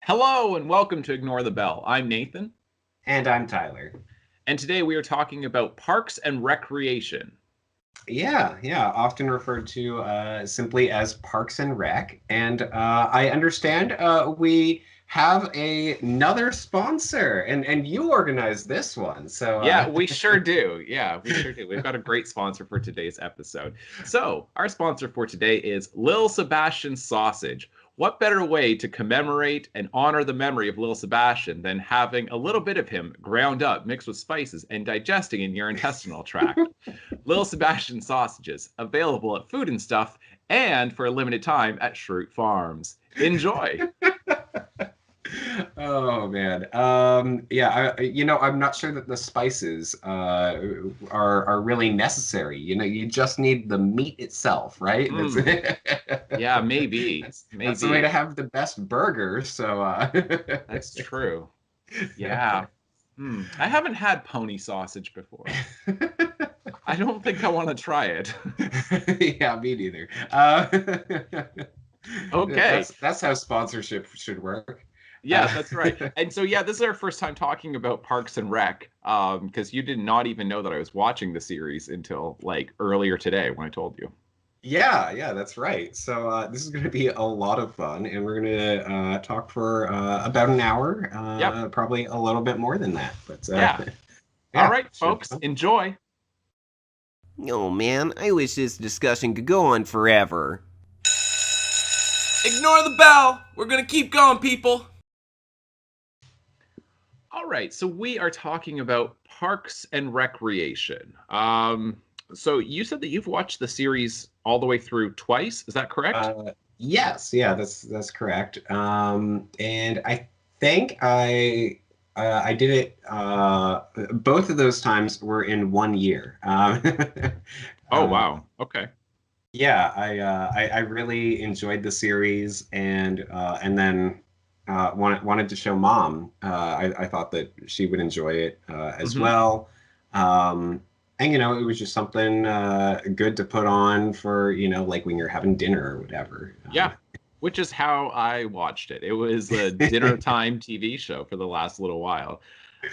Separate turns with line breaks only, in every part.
Hello and welcome to Ignore the Bell. I'm Nathan,
And I'm Tyler.
and today we are talking about parks and recreation.
Yeah, often referred to simply as Parks and Rec. And I understand we have another sponsor, and you organized this one. So,
Yeah, we sure do. Yeah, we sure do. We've got a great sponsor for today's episode. So, our sponsor for today is Lil Sebastian Sausage. What better way to commemorate and honor the memory of Lil Sebastian than having a little bit of him ground up, mixed with spices, and digesting in your intestinal tract? Lil Sebastian Sausages, available at Food and Stuff and for a limited time at Schrute Farms. Enjoy.
oh man, yeah, I'm not sure that the spices are really necessary. You just need the meat itself, right? That's
Mm, yeah, maybe.
that's the way to
Maybe.
have the best burgers. So,
That's true. Yeah. I haven't had pony sausage before. I don't think I want to try it.
yeah, me neither.
Okay.
That's how sponsorship should work.
Yeah, that's right. And so, yeah, this is our first time talking about Parks and Rec, because you did not even know that I was watching the series until like earlier today when I told you.
Yeah, that's right. So this is going to be a lot of fun, and we're going to talk for about an hour,
Yep.
probably a little bit more than that. But
Yeah. All
yeah,
right,
should be
folks,
fun.
enjoy.
Oh man, I wish this discussion could go on forever.
Ignore the bell. We're gonna keep going, people.
All right, so we are talking about Parks and Recreation. So you said that you've watched the series all the way through twice. Is that correct?
Yes, yeah, that's correct. And I think I did it. Both of those times were in 1 year.
Oh,
Uh,
wow. Okay.
yeah, I really enjoyed the series, and then wanted to show mom. I thought that she would enjoy it as
Hmm.
well. And it was just something good to put on for like when you're having dinner or whatever.
Yeah, which is how I watched it. It was a dinner time TV show for the last little while.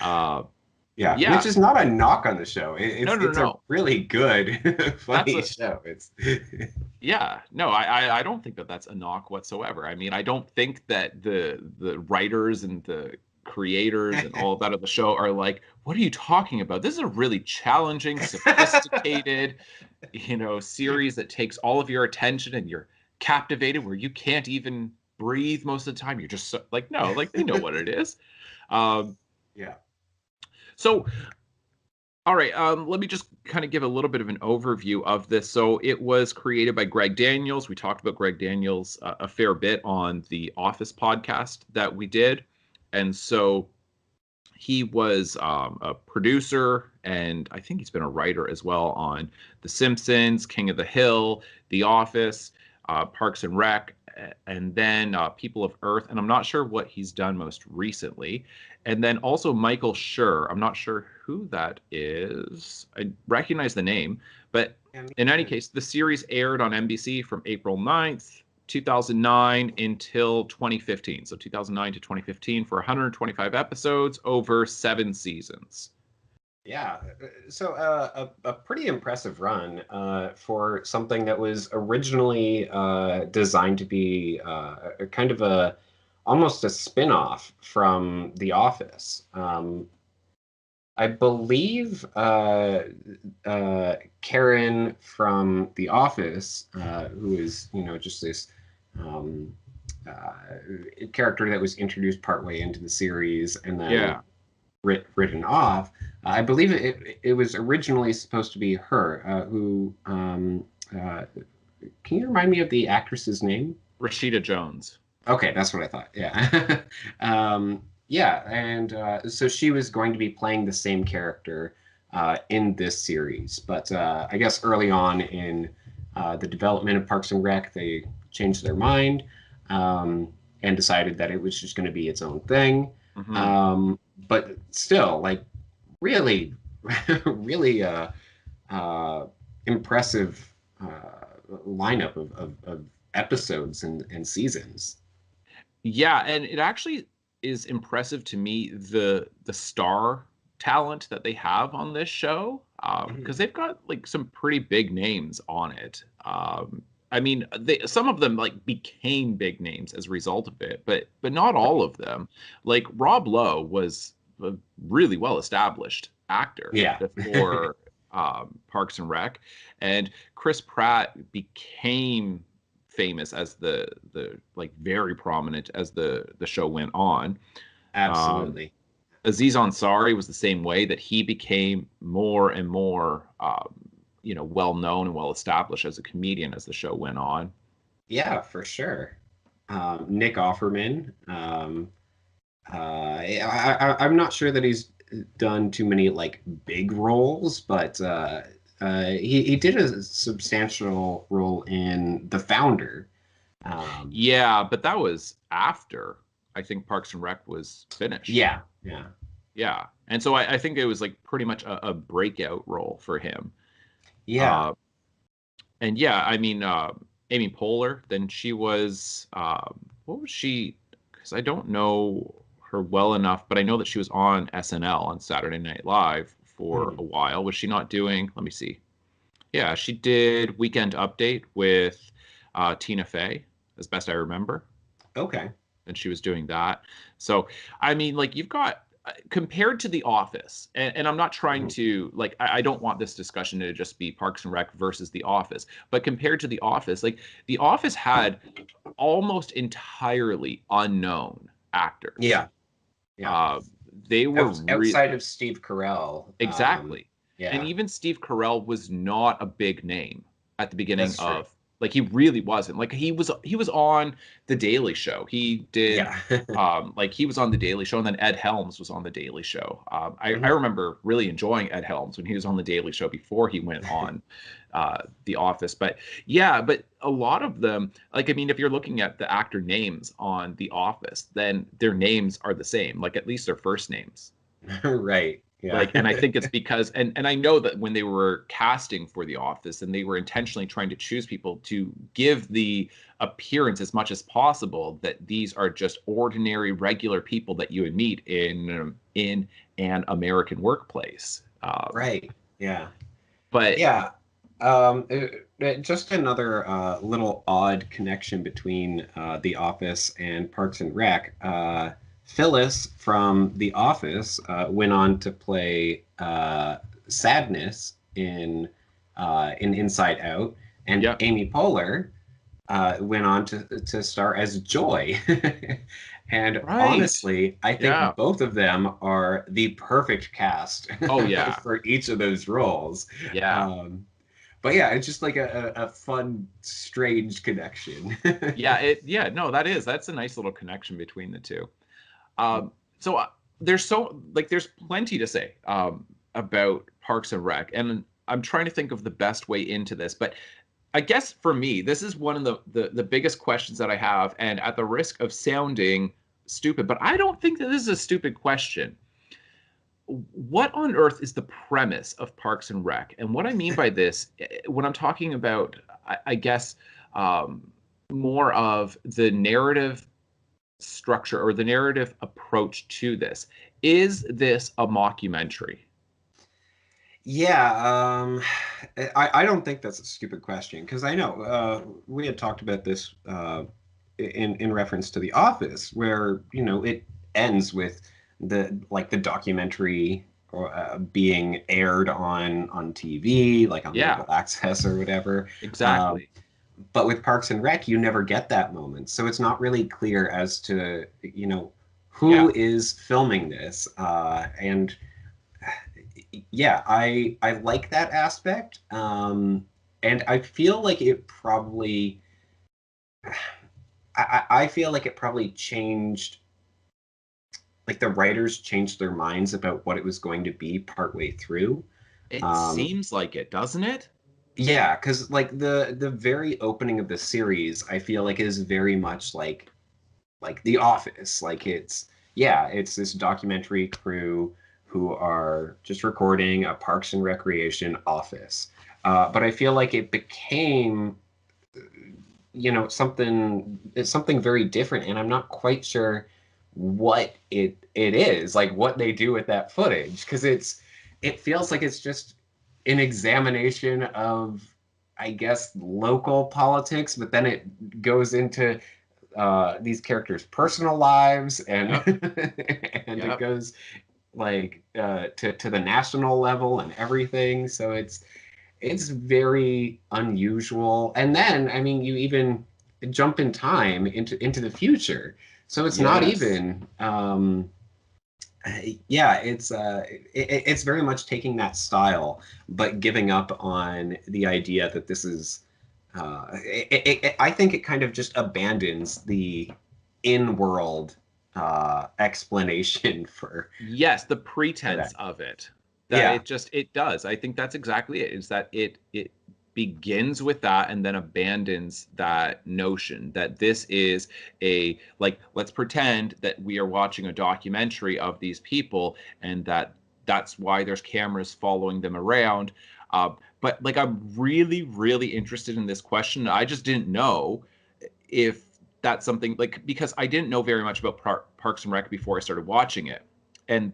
Uh,
Yeah, which
yeah,
is not a knock on the show.
no, no,
It's a
no.
really good,
That's
funny
a
show. It's
Yeah, no, I don't think that that's a knock whatsoever. I mean, I don't think that the writers and the creators and all of that of the show are like, what are you talking about? This is a really challenging, sophisticated, series that takes all of your attention and you're captivated where you can't even breathe most of the time. You're just like, no, like they know what it is. Um,
yeah.
so all right, let me just kind of give a little bit of an overview of this. So it was created by Greg Daniels. We talked about Greg Daniels a fair bit on the Office podcast that we did. And so he was a producer, and I think he's been a writer as well on The Simpsons, King of the Hill, The Office, Parks and Rec, and then People of Earth. And I'm not sure what he's done most recently. And then also Michael Schur. I'm not sure who that is. I recognize the name, but
Yeah, me
in any
neither.
case, the series aired on NBC from April 9th 2009 until 2015. So 2009 to 2015 for 125 episodes over 7 seasons.
Yeah, so a pretty impressive run for something that was originally designed to be a kind of a almost a spin-off from The Office. I believe Karen from The Office, who is just this um, character that was introduced partway into the series and then
Yeah.
written off. I believe it was originally supposed to be her. Can you remind me of the actress's name?
Rashida Jones.
Okay, that's what I thought. Yeah. Yeah, and so she was going to be playing the same character in this series, but I guess early on in the development of Parks and Rec, they changed their mind and decided that it was just going to be its own thing.
Hmm.
Um, but still, like, really, really uh, impressive lineup of episodes and seasons.
Yeah, and it actually is impressive to me the star talent that they have on this show, because they've got like some pretty big names on it. I mean, some of them like became big names as a result of it, but not all of them. Like Rob Lowe was a really well established actor
Yeah.
before Parks and Rec, and Chris Pratt became famous as the like very prominent as the show went on. Um,
Absolutely.
Aziz Ansari was the same way, that he became more and more well known and well established as a comedian as the show went on.
Yeah, for sure. Nick Offerman. I'm not sure that he's done too many like big roles, but he did a substantial role in The Founder. Um,
Yeah, but that was after I think Parks and Rec was finished.
yeah, yeah,
Yeah, and so I think it was like pretty much a breakout role for him.
yeah.
uh, and yeah, I mean, Amy Poehler, then she was, what was she? Because I don't know her well enough, but I know that she was on SNL, on Saturday Night Live, for
Hmm.
a while. Was she not doing? Let me see. Yeah, she did Weekend Update with Tina Fey, as best I remember,
Okay.
and she was doing that. So, I mean, like you've got, compared to The Office, and I'm not trying
Mhm.
to like, I don't want this discussion to just be Parks and Rec versus The Office, but compared to The Office, like The Office had almost entirely unknown actors.
Yeah, yeah.
Uh, they were
Outside of Steve Carell.
exactly. And
Yeah,
even Steve Carell was not a big name at the beginning
that's true.
of, like he really wasn't. Like he was on The Daily Show. He did
Yeah.
like he was on The Daily Show, and then Ed Helms was on The Daily Show. I
Mhm.
remember really enjoying Ed Helms when he was on The Daily Show before he went on The Office. But yeah, but a lot of them, like I mean, if you're looking at the actor names on The Office, then their names are the same, like at least their first names.
Right. Yeah.
Like, and I think it's because, and I know that when they were casting for The Office, and they were intentionally trying to choose people to give the appearance as much as possible that these are just ordinary regular people that you would meet in an American workplace.
Right. Yeah.
But
Yeah. Just another little odd connection between The Office and Parks and Rec. Phyllis from The Office went on to play Sadness in Inside Out, and
yeah,
Amy Poehler went on to star as Joy. And
right.
honestly, I
Yeah.
think both of them are the perfect cast
Oh yeah.
for each of those roles.
Yeah.
Um, but yeah, it's just like a fun, strange connection.
Yeah. Yeah. No, that's a nice little connection between the two. So there's plenty to say about Parks and Rec, and I'm trying to think of the best way into this. But I guess for me, this is one of the biggest questions that I have, and at the risk of sounding stupid, but I don't think that this is a stupid question. What on earth is the premise of Parks and Rec? And what I mean by this, when I'm talking about, I guess, more of the narrative structure or the narrative approach to this. Is this a mockumentary?
Yeah, I don't think that's a stupid question because I know we had talked about this in reference to The Office, where it ends with the documentary being aired on TV, like on
Yeah,
local access or whatever. Um,
exactly.
but with Parks and Rec, you never get that moment, so it's not really clear as to
Yeah.
who is filming this, and yeah, I like that aspect. And I feel like it probably I feel like it probably changed, like the writers changed their minds about what it was going to be partway through.
It
Um,
seems like it, doesn't it?
yeah, because like the very opening of the series, I feel like is very much like The Office. Like it's this documentary crew who are just recording a Parks and Recreation office. But I feel like it became it's something very different, and I'm not quite sure what it is, like what they do with that footage, because it feels like it's just an examination of, I guess, local politics, but then it goes into these characters' personal lives, and
Yep.
and it
Yep.
goes like to the national level and everything. So it's very unusual. And then, I mean, you even jump in time into the future. So it's not
Yes.
even yeah, it's very much taking that style, but giving up on the idea that this is I think it kind of just abandons the in-world explanation
Yes, the
for
pretense
that.
of it. That
Yeah.
it does. I think that's exactly it. Is that it begins with that and then abandons that notion that this is a, like, let's pretend that we are watching a documentary of these people and that's why there's cameras following them around. But like, I'm really, really interested in this question. I just didn't know if that's something, like, because I didn't know very much about Parks and Rec before I started watching it. And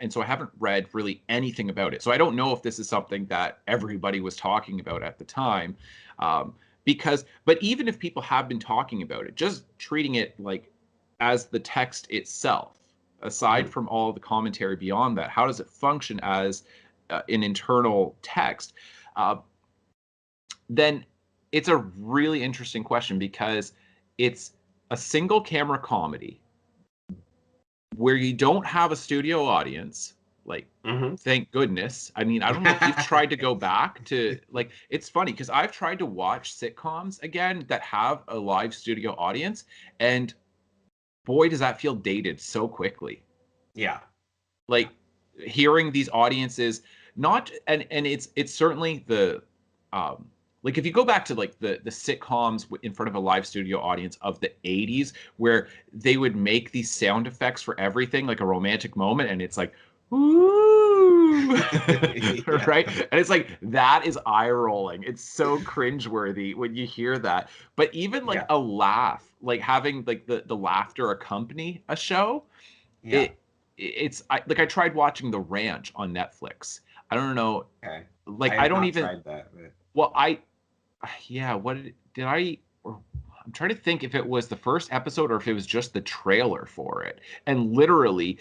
so I haven't read really anything about it. So I don't know if this is something that everybody was talking about at the time. But even if people have been talking about it, just treating it like as the text itself, aside
Mhm.
from all the commentary beyond that, how does it function as an internal text? Uh, then it's a really interesting question because it's a single camera comedy where you don't have a studio audience. Like,
Mhm.
thank goodness. I mean, I don't know if you've tried to go back to, like, it's funny because I've tried to watch sitcoms again that have a live studio audience, and boy, does that feel dated so quickly.
Yeah. Yeah.
Like, hearing these audiences, not and it's certainly the um like, if you go back to like the sitcoms in front of a live studio audience of the 80s, where they would make these sound effects for everything, like a romantic moment, and it's like, ooh,
Yeah.
right? And it's like, that is eye rolling. It's so cringeworthy when you hear that. But even like
Yeah.
a laugh, like having like the laughter accompany a show,
Yeah.
like, I tried watching The Ranch on Netflix. I don't know,
Okay. I
like, I
have
don't
not
even,
tried that, but
well, yeah, what did I, or I'm trying to think if it was the first episode or if it was just the trailer for it. And literally,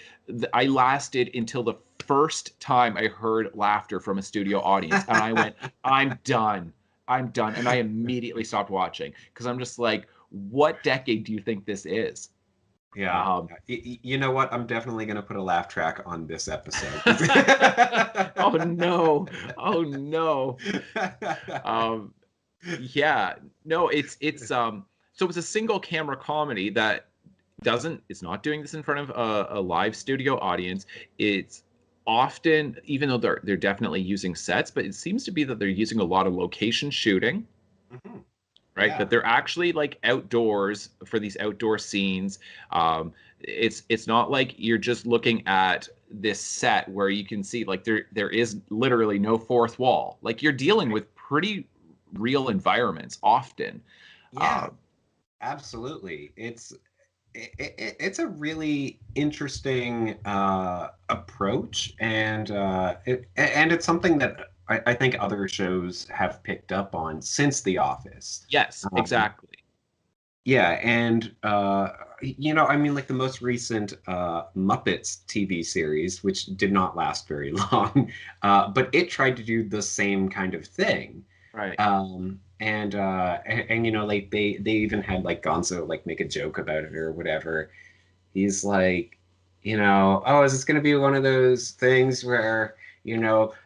I lasted until the first time I heard laughter from a studio audience, and I went, I'm done. I'm done. And I immediately stopped watching because I'm just like, what decade do you think this is?
yeah.
Um,
You know what? I'm definitely gonna put a laugh track on this episode.
oh no. Oh no. Um, yeah. No, so it's a single camera comedy that doesn't it's not doing this in front of a live studio audience. It's often, even though they're definitely using sets, but it seems to be that they're using a lot of location shooting,
Mhm.
right?
Yeah.
That they're actually like outdoors for these outdoor scenes. It's not like you're just looking at this set where you can see, like, there is literally no fourth wall. Like, you're dealing with pretty real environments often.
Yeah.
Uh,
Absolutely. It's a really interesting approach, and it's something that I think other shows have picked up on since The Office.
yes,
Um,
exactly.
yeah, and I mean, like the most recent Muppets TV series, which did not last very long, but it tried to do the same kind of thing.
Right.
And like they even had like Gonzo like make a joke about it or whatever. He's like, oh, is this going to be one of those things where,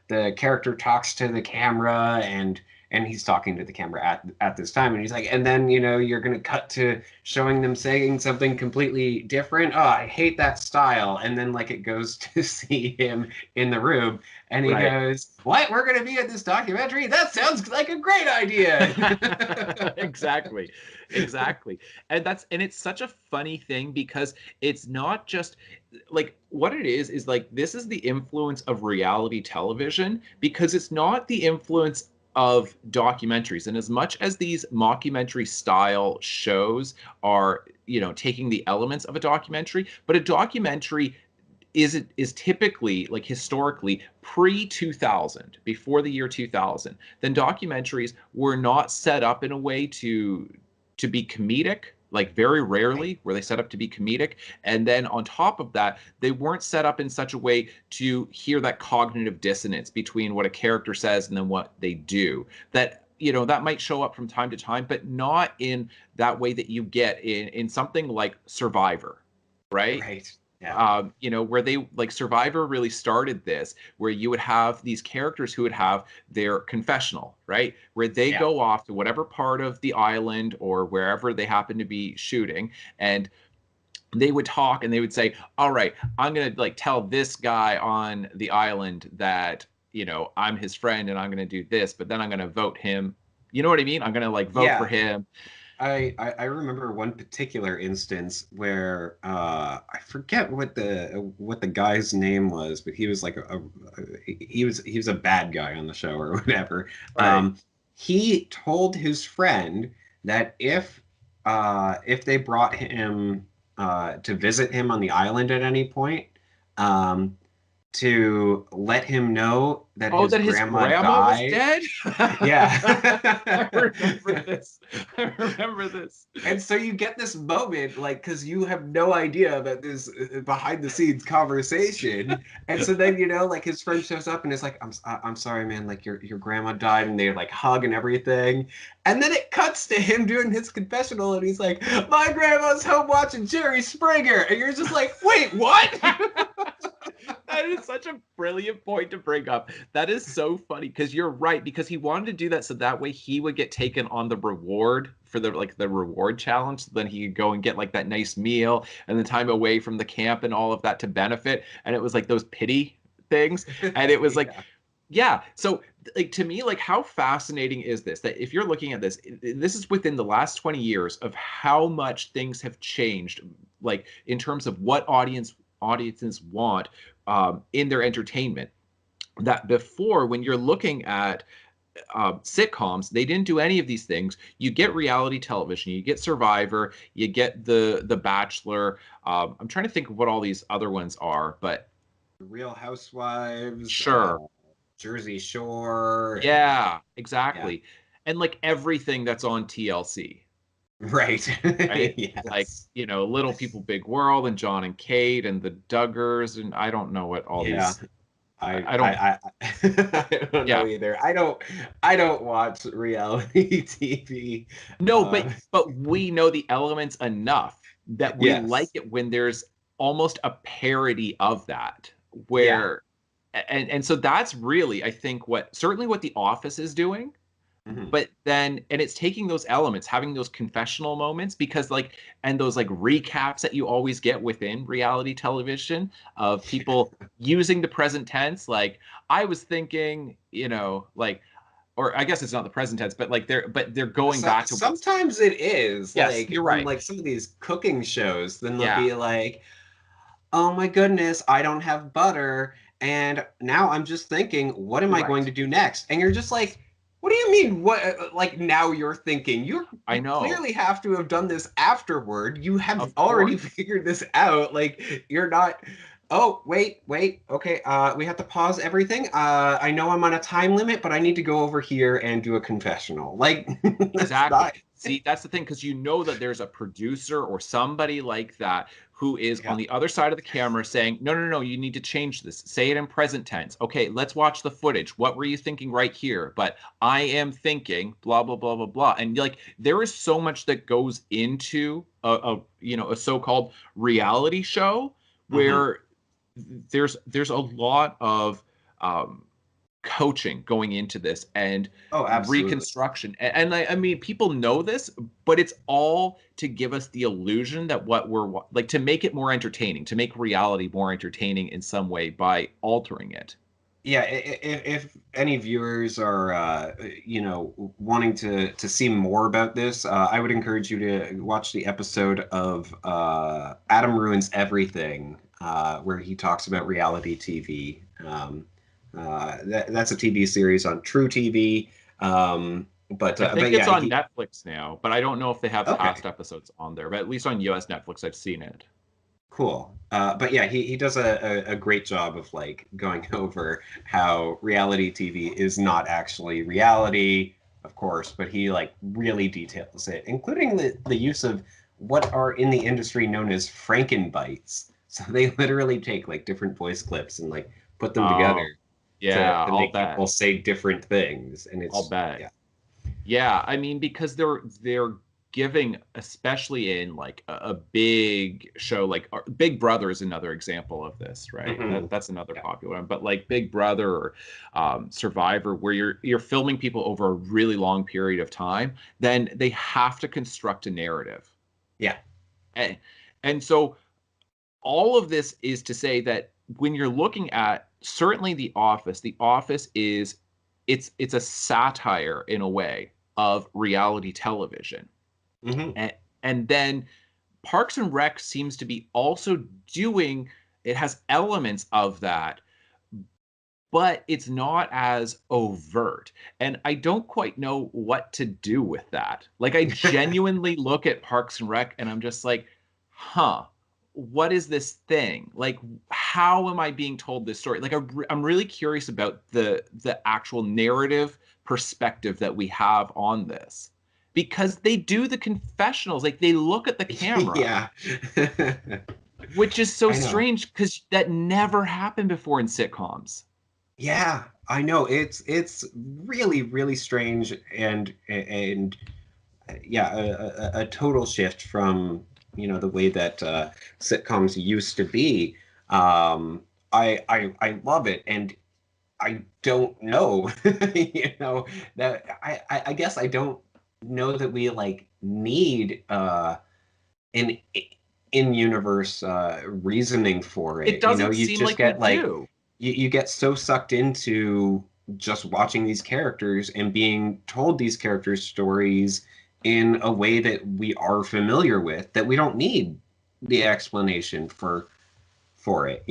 the character talks to the camera and he's talking to the camera at this time, and he's like, and then you're going to cut to showing them saying something completely different. Oh, I hate that style. And then like it goes to see him in the room, and he
Right.
goes, what, we're going to be in this documentary? That sounds like a great idea.
Exactly. Exactly. And it's such a funny thing because it's not just, like, what it is like, this is the influence of reality television, because it's not the influence of documentaries. And as much as these mockumentary style shows are, taking the elements of a documentary, but a documentary is typically, like, historically pre 2000, before the year 2000, then documentaries were not set up in a way to be comedic. Like, very rarely were they set up to be comedic. And then on top of that, they weren't set up in such a way to hear that cognitive dissonance between what a character says and then what they do. That might show up from time to time, but not in that way that you get in something like Survivor, right?
Right. Yeah.
Where they, like, Survivor really started this, where you would have these characters who would have their confessional, right? Where they go off to whatever part of the island or wherever they happen to be shooting, and they would talk and they would say, all right, I'm going to, like, tell this guy on the island that, I'm his friend and I'm going to do this, but then I'm going to vote him. You know what I mean? I'm going to, like, vote for him.
I remember one particular instance where I forget what the guy's name was, but he was like he was a bad guy on the show or whatever.
Right.
He told his friend that if they brought him to visit him on the island at any point, to let him know that
his
grandma
was
died.
dead?
Yeah.
I remember this.
And so you get this moment, like, because you have no idea about this behind the scenes conversation. And so then, like, his friend shows up and is like, I'm sorry, man, like, your grandma died, and they, like, hug and everything. And then it cuts to him doing his confessional, and he's like, my grandma's home watching Jerry Springer. And you're just like, wait, what?
That is such a brilliant point to bring up. That is so funny, because you're right, because he wanted to do that so that way he would get taken on the reward for the reward challenge. Then he could go and get, like, that nice meal and the time away from the camp and all of that to benefit. And it was like those pity things. And it was like, yeah. So, like, to me, like, how fascinating is this? That if you're looking at this, this is within the last 20 years of how much things have changed, like, in terms of what audiences want in their entertainment. That before, when you're looking at sitcoms, they didn't do any of these things. You get reality television, you get Survivor, you get the Bachelor. I'm trying to think of what all these other ones are, but
Real Housewives.
Sure.
Jersey Shore.
Yeah, exactly. And, like, everything that's on TLC.
Right.
Right?
Yes.
Like, Little People Big World and John and Kate and the Duggars, and I don't know what all these. I
don't know either. I don't watch reality TV.
No, but we know the elements enough that we like it when there's almost a parody of that, where and so that's really, I think, certainly what The Office is doing.
Mm-hmm.
But then, and it's taking those elements, having those confessional moments, because, like, and those, like, recaps that you always get within reality television of people using the present tense, like, I was thinking, like, or I guess it's not the present tense, but, like, they're going back to
sometimes it is.
Yes,
like,
you're right.
Like some of these cooking shows, then they'll be like, oh my goodness, I don't have butter, and now I'm just thinking, what am I going to do next? And you're just like, what do you mean? What? Like, now you're thinking? I know. Clearly have to have done this afterward. You have already figured this out. Like, you're not. Oh, wait. Okay. We have to pause everything. I know I'm on a time limit, but I need to go over here and do a confessional. Like,
exactly. See, that's the thing, because that there's a producer or somebody like that who is on the other side of the camera saying, no, you need to change this. Say it in present tense. Okay, let's watch the footage. What were you thinking right here? But I am thinking blah, blah, blah, blah, blah. And, like, there is so much that goes into a so-called reality show where there's a lot of coaching going into this and reconstruction. And I mean, people know this, but it's all to give us the illusion that what we're like, to make it more entertaining, to make reality more entertaining in some way by altering it.
Yeah, if any viewers are, wanting to see more about this, I would encourage you to watch the episode of Adam Ruins Everything, where he talks about reality TV. That's a TV series on True TV.
I think
But
it's
yeah,
on Netflix now, but I don't know if they have
okay.
past episodes on there. But at least on US Netflix, I've seen it.
Cool. But yeah, he does a great job of like going over how reality TV is not actually reality, of course, but he like really details it, including the use of what are in the industry known as Frankenbites. So they literally take like different voice clips and like put them
Oh,
together
yeah,
to
I'll
make
bet.
people say different things. And
I'll
it's
bet.
yeah.
Yeah, I mean, because they're giving, especially in like a big show like Big Brother is another example of this, right?
Mhm.
That's another
Yeah.
popular one. But like Big Brother or Survivor, where you're filming people over a really long period of time, then they have to construct a narrative.
Yeah.
And, and so all of this is to say that when you're looking at certainly The Office is it's a satire in a way of reality television.
Hmm.
And then Parks and Rec seems to be also doing it has elements of that, but it's not as overt. And I don't quite know what to do with that. Like, I genuinely look at Parks and Rec and I'm just like, huh, what is this thing? Like, how am I being told this story? Like, I'm really curious about the actual narrative perspective that we have on this because they do the confessionals, like, they look at the camera,
Yeah.
which is so
I know.
strange because that never happened before in sitcoms.
Yeah, I know. It's really really strange and yeah, a total shift from the way that sitcoms used to be. I love it, and I don't know, that I guess I don't know that we like need an in universe reasoning for
It
it.
doesn't
You
seem
just
like we
get like
do.
you get so sucked into just watching these characters and being told these characters' stories in a way that we are familiar with that we don't need the explanation for it.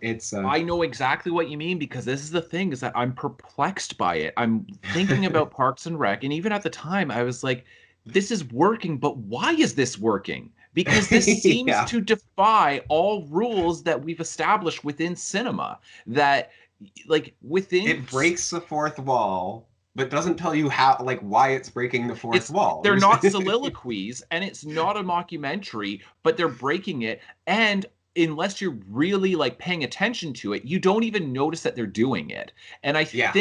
It's
I know exactly what you mean because this is the thing is that I'm perplexed by it. I'm thinking about Parks and Rec, and even at the time, I was like, this is working, but why is this working? Because this seems
yeah,
to defy all rules that we've established within cinema. That, like,
it breaks the fourth wall, but doesn't tell you how like why it's breaking the fourth
it's
wall.
they're not soliloquies and it's not a mockumentary, but they're breaking it. And unless you're really like paying attention to it, you don't even notice that they're doing it. And
Yeah.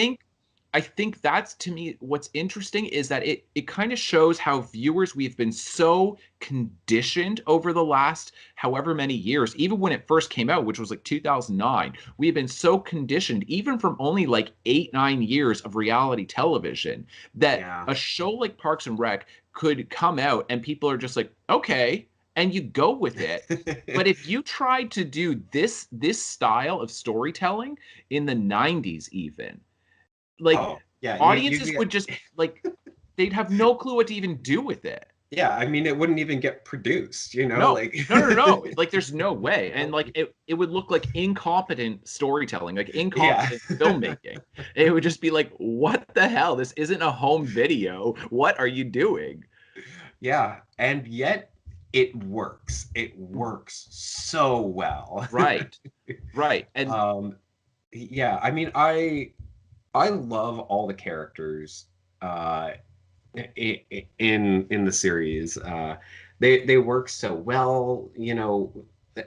I think that's to me what's interesting is that it kind of shows how viewers we've been so conditioned over the last however many years, even when it first came out, which was like 2009, we have been so conditioned, even from only like 8, 9 years of reality television, that
Yeah.
a show like Parks and Rec could come out and people are just like, okay, and you go with it. But if you tried to do this style of storytelling in the 90s even, like
Oh, yeah, you
audiences
get
would just like they'd have no clue what to even do with it.
yeah, I mean it wouldn't even get produced,
No,
like
no. Like there's no way. And
no.
like it would look like incompetent storytelling, like
Yeah.
incompetent filmmaking. It would just be like, what the hell? This isn't a home video. What are you doing?
Yeah, and yet it works. It works so well.
Right. Right. And
Um, yeah, I mean, I love all the characters uh, in the series. They work so well,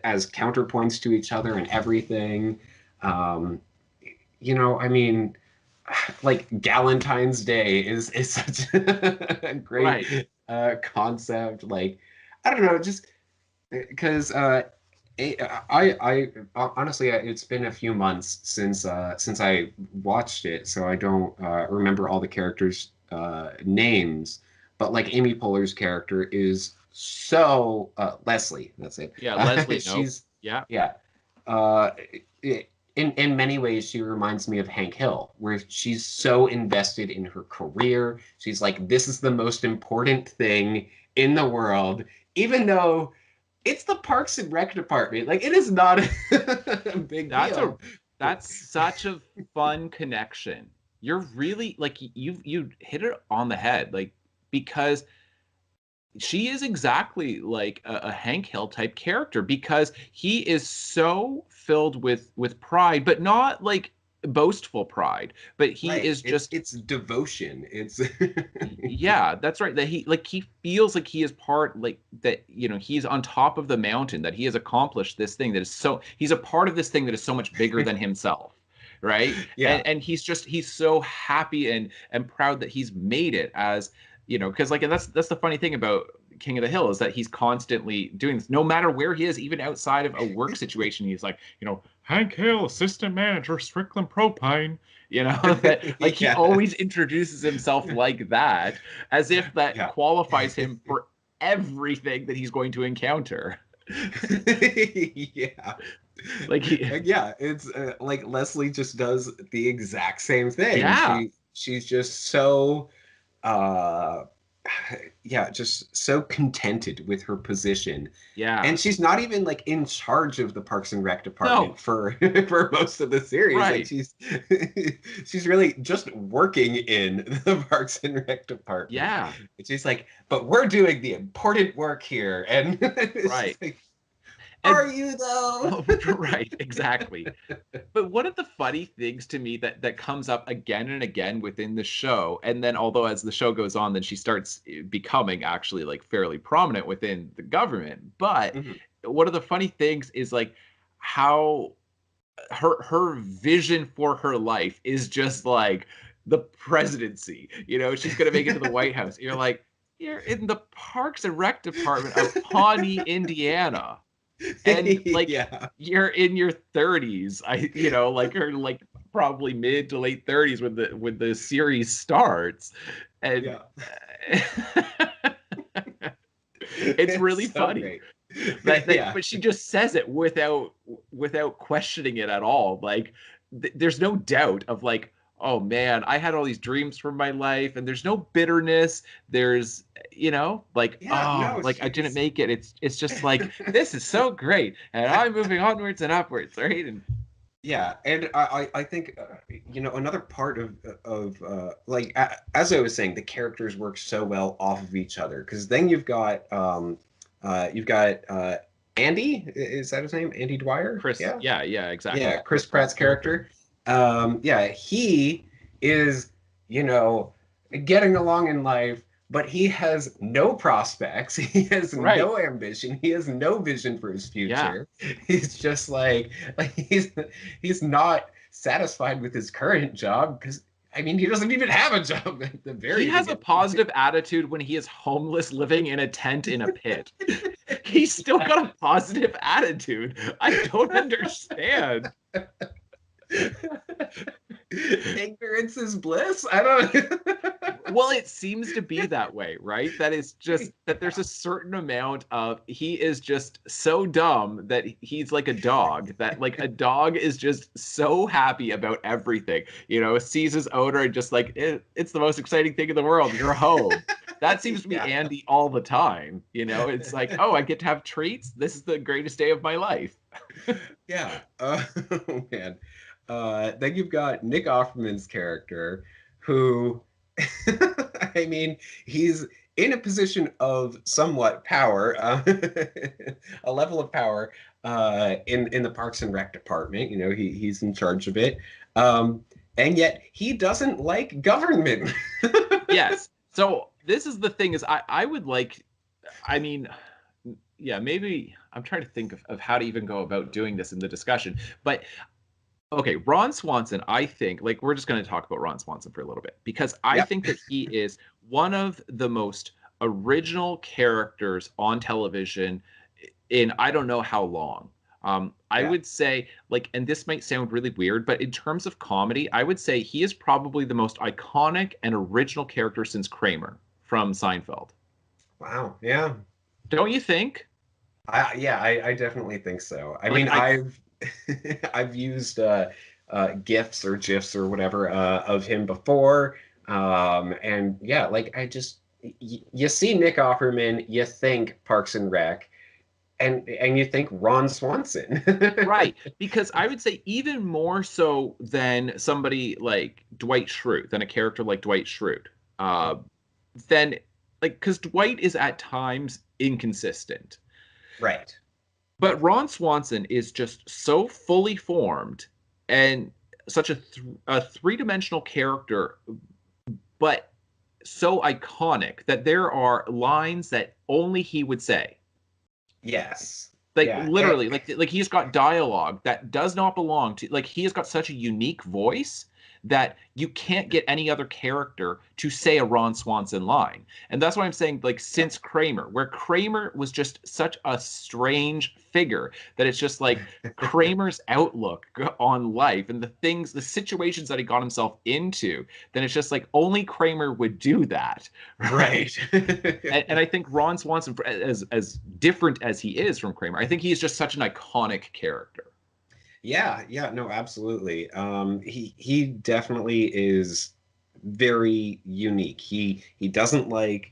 as counterpoints to each other and everything. Um, I mean, like Galentine's Day is such a great
right.
concept. Like, I don't know, just because honestly, it's been a few months since I watched it, so I don't remember all the characters' names. But like Amy Poehler's character is so Leslie. That's it.
Yeah, Leslie, nope.
She's
Yeah.
yeah. Uh, in many ways, she reminds me of Hank Hill, where she's so invested in her career. She's like, this is the most important thing in the world, even though it's the Parks and Rec department. Like, it is not a big
That's a
deal.
that's such a fun connection. you're really like you hit it on the head, like because she is exactly like a Hank Hill type character because he is so filled with pride, but not like boastful pride, but he
Right.
is just
It's devotion. It's
yeah, that's right. That he feels like he is part like that, he's on top of the mountain, that he has accomplished this thing that is so he's a part of this thing that is so much bigger than himself. Right.
yeah.
And he's so happy and proud that he's made it as because like and that's the funny thing about King of the Hill is that he's constantly doing this, no matter where he is, even outside of a work situation. He's like, Hank Hill, assistant manager, Strickland Propine. That like he
Yeah.
always introduces himself like that, as if that
Yeah.
qualifies him for everything that he's going to encounter.
Yeah.
Like he,
Yeah, it's like Leslie just does the exact same thing.
yeah,
She's just so uh yeah, just so contented with her position.
yeah,
And she's not even like in charge of the Parks and Rec
no,
department for for most of the series. Like
right.
she's really just working in the Parks and Rec department.
Yeah,
And she's like, but we're doing the important work here. And it's
right.
just like,
And
are you though?
oh, right, exactly. But one of the funny things to me that comes up again and again within the show, and then although as the show goes on, then she starts becoming actually like fairly prominent within the government. But
Mhm.
one of the funny things is like how her vision for her life is just like the presidency. She's gonna make it to the White House. You're like, you're in the Parks and Rec department of Pawnee, Indiana. And like
Yeah.
you're in your 30s, like or like probably mid to late 30s when the series starts, and
Yeah.
it's really
so
funny
great.
that
Yeah.
but she just says it without questioning it at all. Like there's no doubt of like, oh man, I had all these dreams for my life, and there's no bitterness. There's like,
Yeah,
oh,
no,
like I didn't
she's
make it. It's just like this is so great, and I'm moving onwards and upwards, right? And
yeah, and I think another part of like as I was saying, the characters work so well off of each other because then you've got Andy, is that his name? Andy Dwyer?
Chris,
Yeah.
yeah, exactly.
Yeah, Chris Pratt's character. Yeah, he is, getting along in life, but he has no prospects. He has
Right.
no ambition. He has no vision for his
Yeah.
future. He's just like he's not satisfied with his current job because I mean he doesn't even have a job at the very
He has a
beginning.
positive attitude when he is homeless living in a tent in a pit. He's still got a positive attitude. I don't understand.
Ignorance is bliss. I don't.
Well, it seems to be that way, right? That is just that there's a certain amount of he is just so dumb that he's like a dog, that like a dog is just so happy about everything, sees his owner and just like it's the most exciting thing in the world. You're home. That seems to be
Yeah.
Andy all the time. It's like, oh, I get to have treats. This is the greatest day of my life.
Yeah. Oh man. Then you've got Nick Offerman's character, who, I mean, he's in a position of somewhat power, a level of power in the Parks and Rec department. He's in charge of it, and yet he doesn't like government.
Yes. So this is the thing is I would like, I mean, yeah, maybe I'm trying to think of how to even go about doing this in the discussion. But okay, Ron Swanson, I think, like, we're just going to talk about Ron Swanson for a little bit because I
Yep.
think that he is one of the most original characters on television in I don't know how long. I
Yeah.
would say, like, and this might sound really weird, but in terms of comedy, I would say he is probably the most iconic and original character since Kramer from Seinfeld.
Wow. Yeah.
Don't you think?
I definitely think so. I
Like,
mean, I've I've used GIFs or GIFs or whatever of him before, and yeah, like you see Nick Offerman, you think Parks and Rec, and you think Ron Swanson.
Right, because I would say even more so than somebody like Dwight Schrute, than a character like Dwight Schrute, uh, then like because Dwight is at times inconsistent,
Right.
but Ron Swanson is just so fully formed and such a three-dimensional character, but so iconic that there are lines that only he would say.
Yes.
Like
Yeah.
literally, like he's got dialogue that does not belong to, like he has got such a unique voice that you can't get any other character to say a Ron Swanson line. And that's why I'm saying, like, since Kramer, where Kramer was just such a strange figure that it's just like Kramer's outlook on life and the things, the situations that he got himself into, then it's just like only Kramer would do that.
Right.
And I think Ron Swanson, as different as he is from Kramer, I think he is just such an iconic character.
Yeah, yeah, no, absolutely. He definitely is very unique. He doesn't like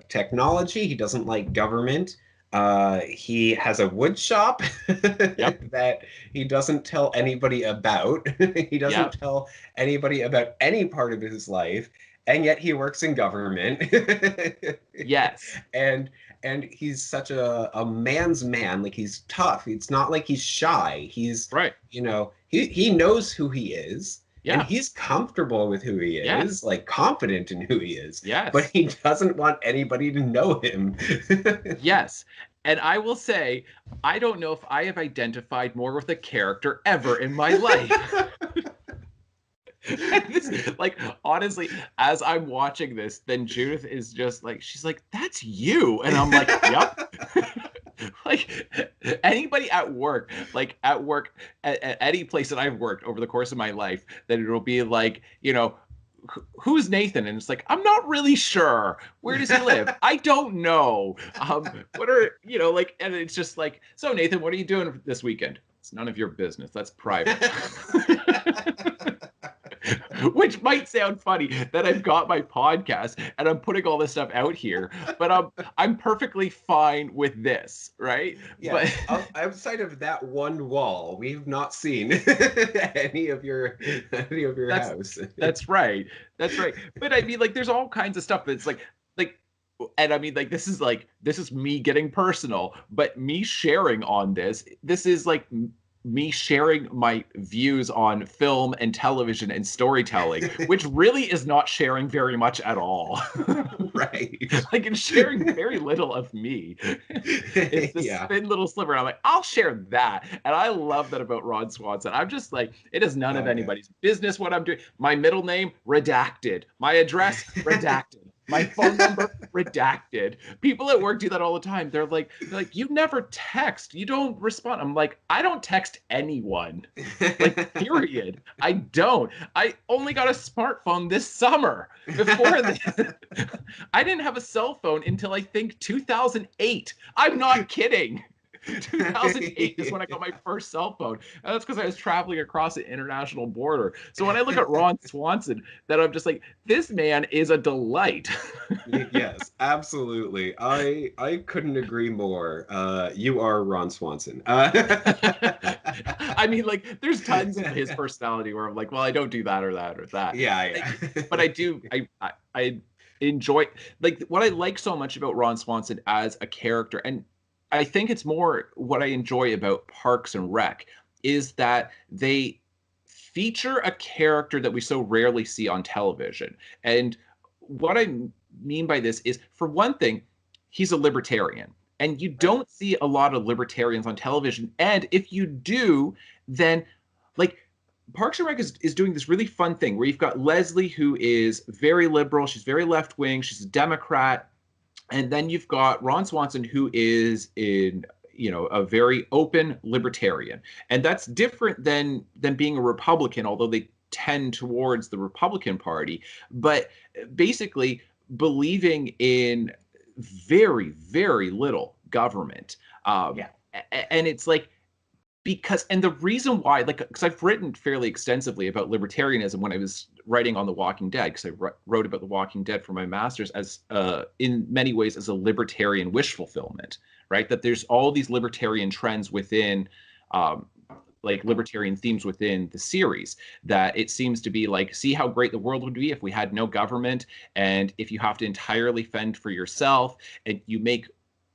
technology. He doesn't like government. He has a wood shop
Yep.
that he doesn't tell anybody about. He doesn't
Yep.
tell anybody about any part of his life, and yet he works in government.
Yes.
And he's such a man's man. Like, he's tough. It's not like he's shy. He's,
Right.
he knows who he is, and
Yeah.
he's comfortable with who he
Yes.
is, like confident in who he is.
Yes.
But he doesn't want anybody to know him.
Yes. And I will say, I don't know if I have identified more with a character ever in my life. Like, honestly, as I'm watching this, then Judith is just like, she's like, that's you. And I'm like, yep. Like, anybody at work, at any place that I've worked over the course of my life, that it'll be like, who's Nathan? And it's like, I'm not really sure. Where does he live? I don't know. What are, and it's just like, so Nathan, what are you doing this weekend? It's none of your business. That's private. Which might sound funny that I've got my podcast and I'm putting all this stuff out here, but I'm perfectly fine with this, right?
Yeah.
But
Outside of that one wall, we've not seen any of your house.
That's right. That's right. But I mean, like, there's all kinds of stuff that's like, and I mean, like, this is me getting personal, but me sharing on this is like me sharing my views on film and television and storytelling, which really is not sharing very much at all.
Right.
Like, it's sharing very little of me. It's this thin little sliver. And I'm like, I'll share that. And I love that about Ron Swanson. I'm just like, it is none of anybody's business what I'm doing. My middle name, redacted. My address, redacted. My phone number, redacted. People at work do that all the time. They're like, you never text. You don't respond. I'm like, I don't text anyone. Like, period. I don't. I only got a smartphone this summer. Before this, I didn't have a cell phone until I think 2008. I'm not kidding. 2008 is when I got my first cell phone. And that's because I was traveling across the international border. So when I look at Ron Swanson, that I'm just like, this man is a delight.
Yes, absolutely. I couldn't agree more. You are Ron Swanson.
I mean, like, there's tons of his personality where I'm like, well, I don't do that or that or that.
Yeah.
But I do. I enjoy, like, what I like so much about Ron Swanson as a character, and I think it's more what I enjoy about Parks and Rec, is that they feature a character that we so rarely see on television. And what I mean by this is, for one thing, he's a libertarian. And you don't see a lot of libertarians on television. And if you do, then, like, Parks and Rec is doing this really fun thing where you've got Leslie, who is very liberal. She's very left-wing. She's a Democrat. And then you've got Ron Swanson, who is a very open libertarian. And that's different than being a Republican, although they tend towards the Republican Party. But basically believing in very, very little government. And it's like, and the reason why, like, because I've written fairly extensively about libertarianism when I was writing on The Walking Dead, because I wrote about The Walking Dead for my master's as, in many ways, as a libertarian wish fulfillment, right? That there's all these libertarian trends within, like libertarian themes within the series, that it seems to be like, see how great the world would be if we had no government, and if you have to entirely fend for yourself, and you make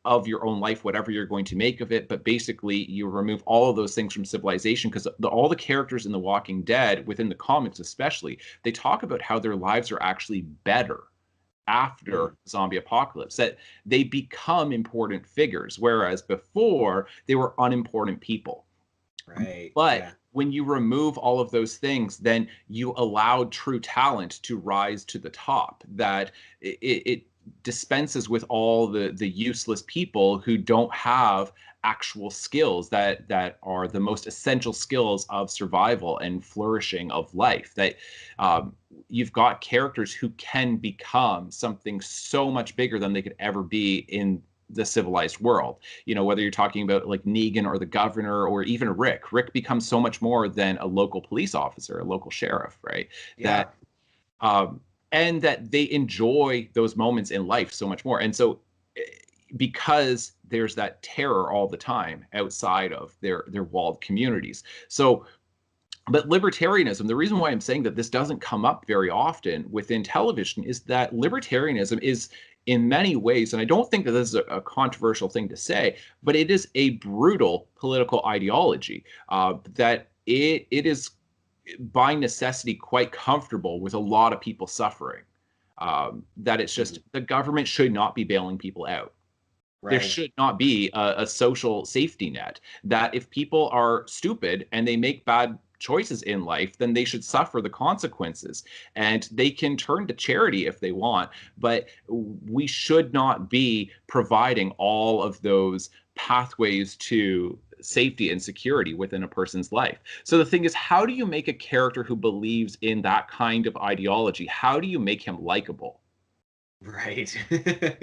of your own life whatever you're going to make of it, but basically you remove all of those things from civilization, because all the characters in The Walking Dead, within the comics especially, they talk about how their lives are actually better after zombie apocalypse, that they become important figures, whereas before they were unimportant people.
Right.
But
Yeah.
when you remove all of those things, then you allowed true talent to rise to the top, that it dispenses with all the useless people who don't have actual skills that are the most essential skills of survival and flourishing of life. That you've got characters who can become something so much bigger than they could ever be in the civilized world. You know, whether you're talking about like Negan or the governor or even Rick. Rick becomes so much more than a local police officer, a local sheriff, right?
Yeah.
That and that they enjoy those moments in life so much more. And so because there's that terror all the time outside of their walled communities. So but libertarianism, the reason why I'm saying that this doesn't come up very often within television is that libertarianism is, in many ways, and I don't think that this is a controversial thing to say, but it is a brutal political ideology, that it is by necessity quite comfortable with a lot of people suffering. That it's just the government should not be bailing people out. There
Right.
should not be a social safety net, that if people are stupid and they make bad choices in life, then they should suffer the consequences, and they can turn to charity if they want, but we should not be providing all of those pathways to safety and security within a person's life. So the thing is, how do you make a character who believes in that kind of ideology? How do you make him likable?
Right.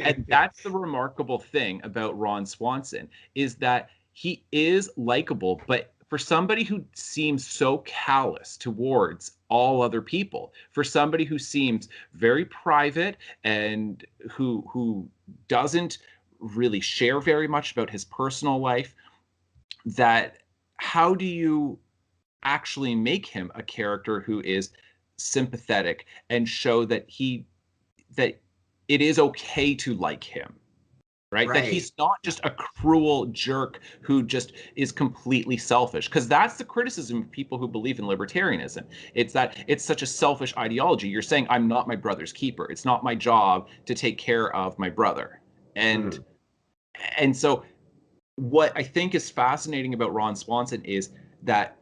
And that's the remarkable thing about Ron Swanson, is that he is likable, but for somebody who seems so callous towards all other people, for somebody who seems very private and who doesn't really share very much about his personal life, that how do you actually make him a character who is sympathetic and show that it is okay to like him, right? That
Right.
he's not just a cruel jerk who just is completely selfish. Because that's the criticism of people who believe in libertarianism. It's that it's such a selfish ideology. You're saying, I'm not my brother's keeper. It's not my job to take care of my brother. And
Mhm.
and so what I think is fascinating about Ron Swanson is that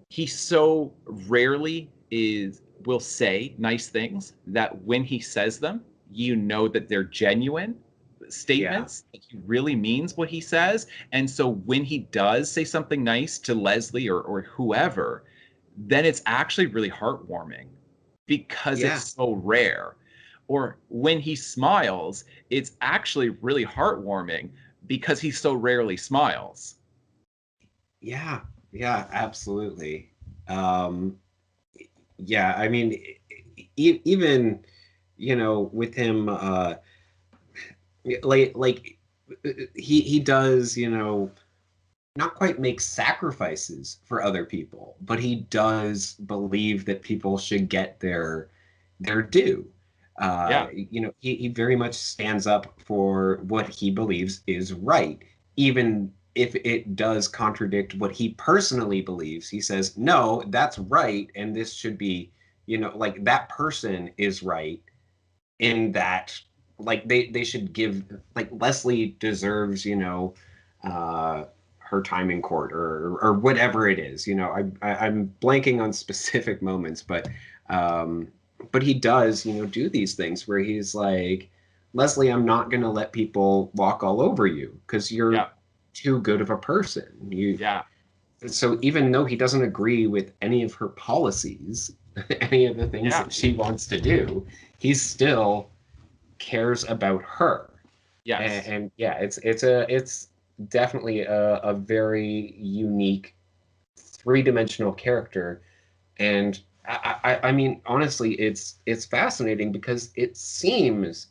he so rarely is will say nice things, that when he says them, you know that they're genuine
Yeah.
statements, that he really means what he says. And so when he does say something nice to Leslie or whoever, then it's actually really heartwarming because
Yeah.
it's so rare. Or when he smiles, it's actually really heartwarming because he so rarely smiles.
Yeah. Yeah. Absolutely. Um, yeah. I mean, even with him, like he does, not quite make sacrifices for other people, but he does believe that people should get their due.
Yeah.
He very much stands up for what he believes is right, even if it does contradict what he personally believes. He says, no, that's right, and this should be, like that person is right in that, like they should give, like Leslie deserves, uh her time in court, or whatever it is. I'm blanking on specific moments, but he does, do these things where he's like, Leslie, I'm not going to let people walk all over you because you're
Yeah.
too good of a person. You
Yeah.
So even though he doesn't agree with any of her policies, any of the things
Yeah.
that she wants to do, he still cares about her. and,
Yes.
and yeah, it's definitely a very unique three-dimensional character. And I mean, honestly, it's fascinating because it seems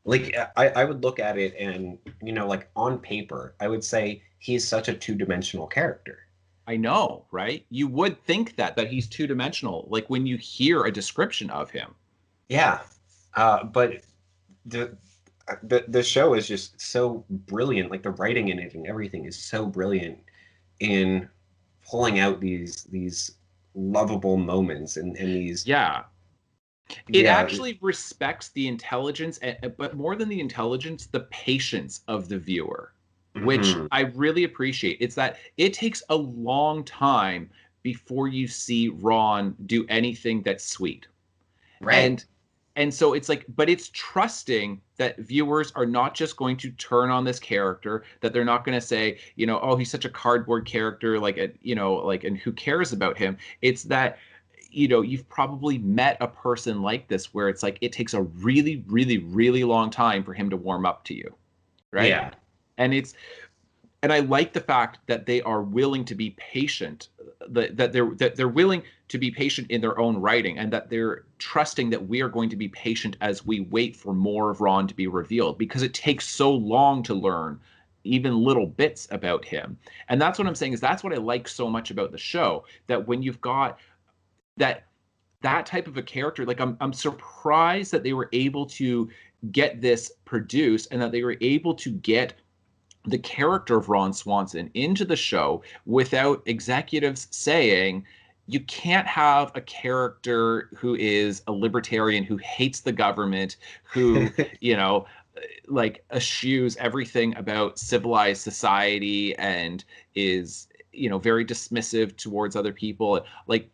Like I would look at it and, like on paper, I would say he's such a two-dimensional character.
I know, right? You would think that he's two-dimensional, like when you hear a description of him.
Yeah. But the the show is just so brilliant. Like the writing in it and everything is so brilliant in pulling out these lovable moments and these.
Yeah. It
Yeah.
actually respects the intelligence, but more than the intelligence, the patience of the viewer, which
Mhm.
I really appreciate. It's that it takes a long time before you see Ron do anything that's sweet.
Right.
And so it's like, but it's trusting that viewers are not just going to turn on this character, that they're not going to say, oh, he's such a cardboard character, like, and who cares about him? It's that, you've probably met a person like this where it's like, it takes a really, really, really long time for him to warm up to you. Right.
Yeah.
And I like the fact that they are willing to be patient, that they're willing to be patient in their own writing, and that they're trusting that we are going to be patient as we wait for more of Ron to be revealed, because it takes so long to learn even little bits about him. And that's what I'm saying, is that's what I like so much about the show, that when you've got that type of a character, like I'm surprised that they were able to get this produced, and that they were able to get the character of Ron Swanson into the show without executives saying, you can't have a character who is a libertarian, who hates the government, who, like eschews everything about civilized society and is, very dismissive towards other people. Like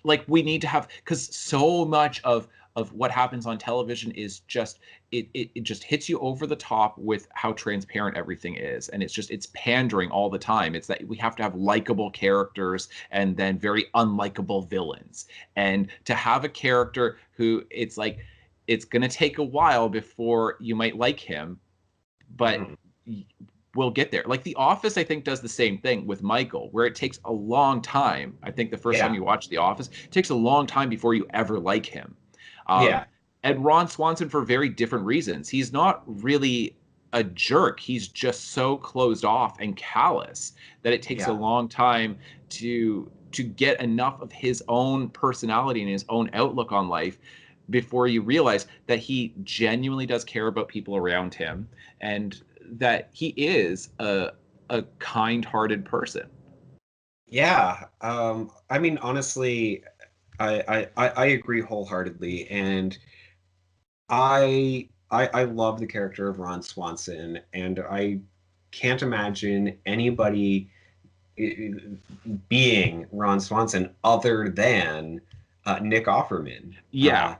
like we need to have, because so much of what happens on television is just it just hits you over the top with how transparent everything is, and it's pandering all the time. It's that we have to have likable characters and then very unlikable villains, and to have a character who it's like it's going to take a while before you might like him, but
Mhm.
we'll get there. Like The Office, I think, does the same thing with Michael, where it takes a long time. I think the first time
Yeah.
you watch The Office, it takes a long time before you ever like him. Um,
Yeah.
and Ron Swanson, for very different reasons. He's not really a jerk. He's just so closed off and callous that it takes a
Yeah.
long time to get enough of his own personality and his own outlook on life before you realize that he genuinely does care about people around him, and that he is a kind-hearted person.
Yeah. I mean, honestly, I agree wholeheartedly, and I love the character of Ron Swanson, and I can't imagine anybody being Ron Swanson other than Nick Offerman.
Yeah,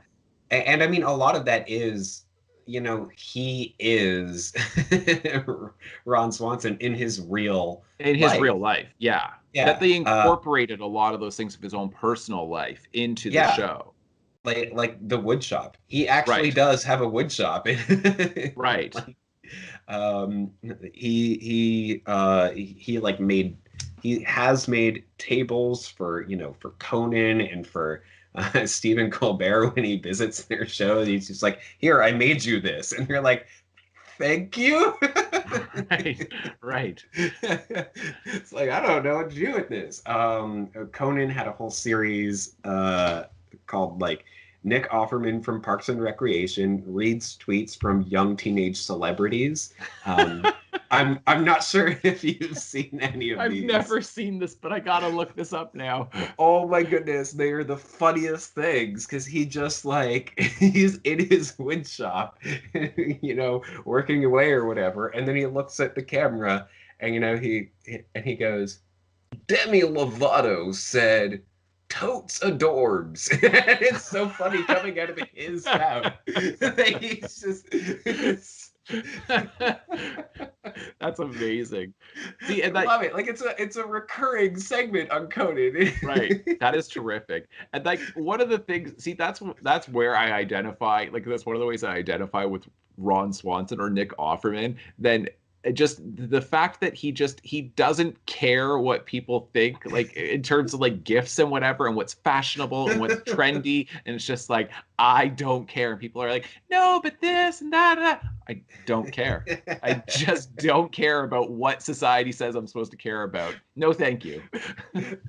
And I mean, a lot of that is, he is Ron Swanson in his real
in his
life.
real life. Yeah. That
Yeah.
they incorporated a lot of those things of his own personal life into the
Yeah.
show.
Like the wood shop. He actually
Right.
does have a wood shop.
Right.
Like, um, he like made he has made tables for for Conan and for Stephen Colbert when he visits their show. He's just like, here, I made you this, and you're like, thank you.
Right. Right.
It's like, I don't know what to do with this. Conan had a whole series called like Nick Offerman from Parks and Recreation reads tweets from young teenage celebrities. I'm not sure if you've seen any of
I've
these.
never seen this, but I gotta look this up now.
Oh my goodness, they are the funniest things because he just like he's in his wood shop, working away or whatever, and then he looks at the camera and he goes, Demi Lovato said, "Totes adorbs." It's so funny coming out of his mouth. He's just.
That's amazing. See, and
I love it. Like it's a recurring segment on Conan.
right, that is terrific. And like one of the things, see, that's where I identify. Like that's one of the ways I identify with Ron Swanson or Nick Offerman. Then just the fact that he doesn't care what people think, like in terms of like gifts and whatever, and what's fashionable and what's trendy, and it's just like I don't care. And people are like, no, but this and that and that. I don't care. I just don't care about what society says I'm supposed to care about. No, thank you.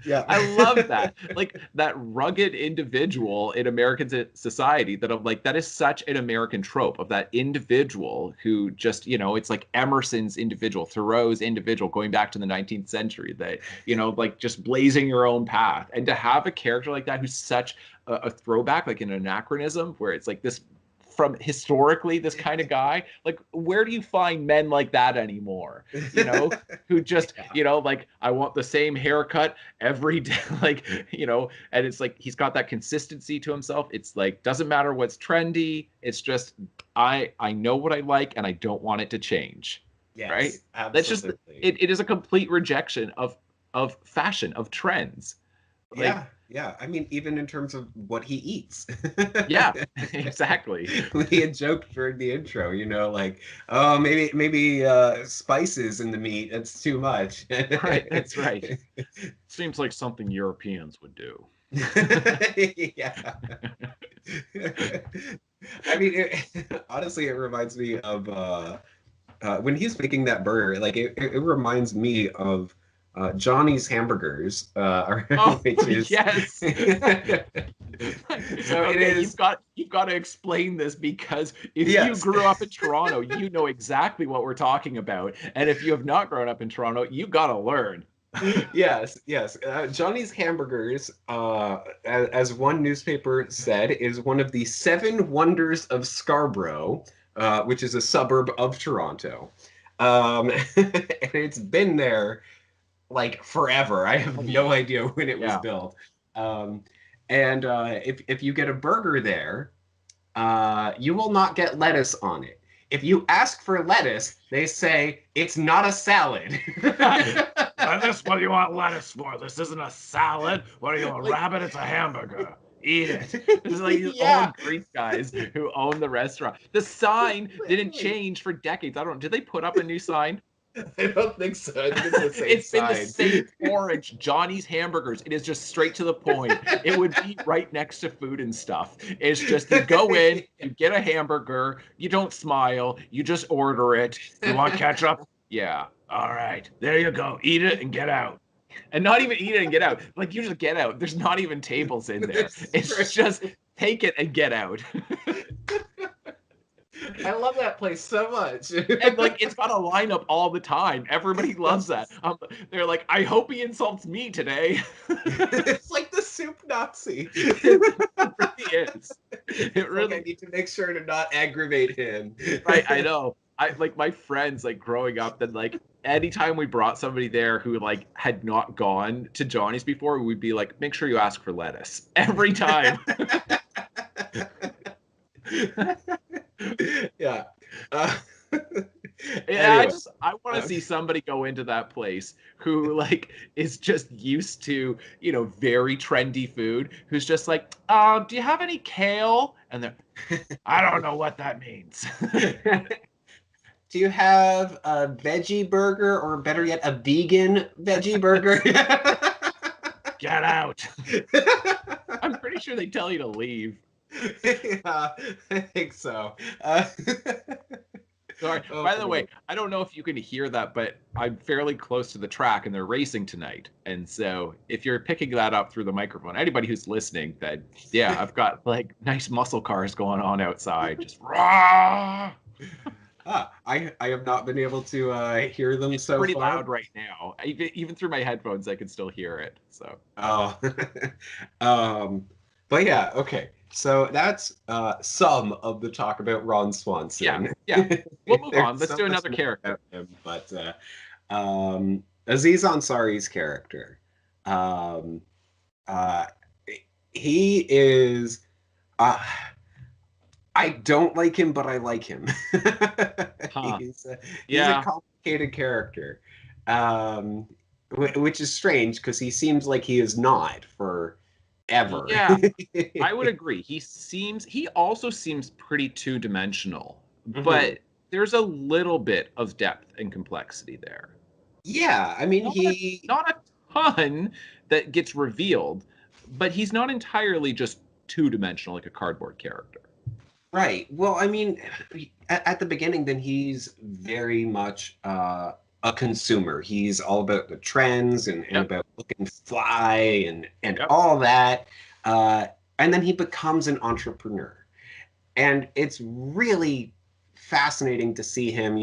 Yeah.
I love that. Like that rugged individual in American society that I'm like, that is such an American trope of that individual who just, it's like Emerson's individual, Thoreau's individual going back to the 19th century that, like just blazing your own path. And to have a character like that who's such a throwback, like an anachronism where it's like this from historically this kind of guy, like where do you find men like that anymore, who just like I want the same haircut every day, like and it's like he's got that consistency to himself. It's like doesn't matter what's trendy, it's just I know what I like and I don't want it to change.
Yes,
right,
absolutely.
that's just it is a complete rejection of fashion, of trends. Like,
yeah. I mean, even in terms of what he eats.
Yeah, exactly.
We had joked during the intro, like, oh, maybe spices in the meat. That's too much.
Right, that's right. Seems like something Europeans would do.
Yeah. I mean, honestly, it reminds me of when he's making that burger. Like, it reminds me of Johnny's Hamburgers, which is
yes. So
it is.
You've got to explain this because if
Yes.
you grew up in Toronto, you know exactly what we're talking about, and if you have not grown up in Toronto, you got to learn.
Yes. Johnny's Hamburgers, as one newspaper said, is one of the 7 wonders of Scarborough, which is a suburb of Toronto, and it's been there like forever. I have no idea when it was built. And if you get a burger there, you will not get lettuce on it. If you ask for lettuce, they say it's not a salad.
Lettuce? What do you want lettuce for? This isn't a salad. What are you, a rabbit? It's a hamburger. Eat it. It's like these old Greek guys who own the restaurant. The sign didn't change for decades. Did they put up a new sign?
I don't think so. I think it's
Been the same orange. Johnny's Hamburgers. It is just straight to the point. It would be right next to Food and Stuff. It's just you go in, you get a hamburger, you don't smile, you just order it. You want ketchup? Yeah. All right. There you go. Eat it and get out. And not even eat it and get out. Like you just get out. There's not even tables in there. It's just take it and get out.
I love that place so much.
And like it's got a lineup all the time. Everybody loves that. They're like, I hope he insults me today.
It's like the soup Nazi.
It really is. It really.
Like I need to make sure to not aggravate him.
Right, I know. I like my friends like growing up. That like anytime we brought somebody there who like had not gone to Johnny's before, we'd be like, make sure you ask for lettuce every time.
Yeah.
Anyway. I want to see somebody go into that place who like is just used to, very trendy food, who's just like, do you have any kale? And they're, I don't know what that means.
Do you have a veggie burger, or better yet, a vegan veggie burger?
Get out. I'm pretty sure they tell you to leave.
Yeah, I think so.
Sorry. By the way, I don't know if you can hear that, but I'm fairly close to the track and they're racing tonight. And so if you're picking that up through the microphone, anybody who's listening, then yeah, I've got like nice muscle cars going on outside. Just rah!
I have not been able to hear them
it's
so
pretty
far.
loud right now. Even through my headphones, I can still hear it. So.
Oh. But yeah, okay. So that's some of the talk about Ron Swanson.
Yeah. We'll move on. Let's do another character.
Him, but Aziz Ansari's character, he is. I don't like him, but I like him. He's a complicated character, which is strange because he seems like he is not for. Ever.
Yeah, I would agree. He also seems pretty two-dimensional, but there's a little bit of depth and complexity there.
Yeah, I mean,
not a ton that gets revealed, but he's not entirely just two-dimensional, like a cardboard character.
Right. Well, I mean, at the beginning, then he's very much a consumer. He's all about the trends and
Yep.
about looking fly and
Yep.
all that. And then he becomes an entrepreneur. And it's really fascinating to see him,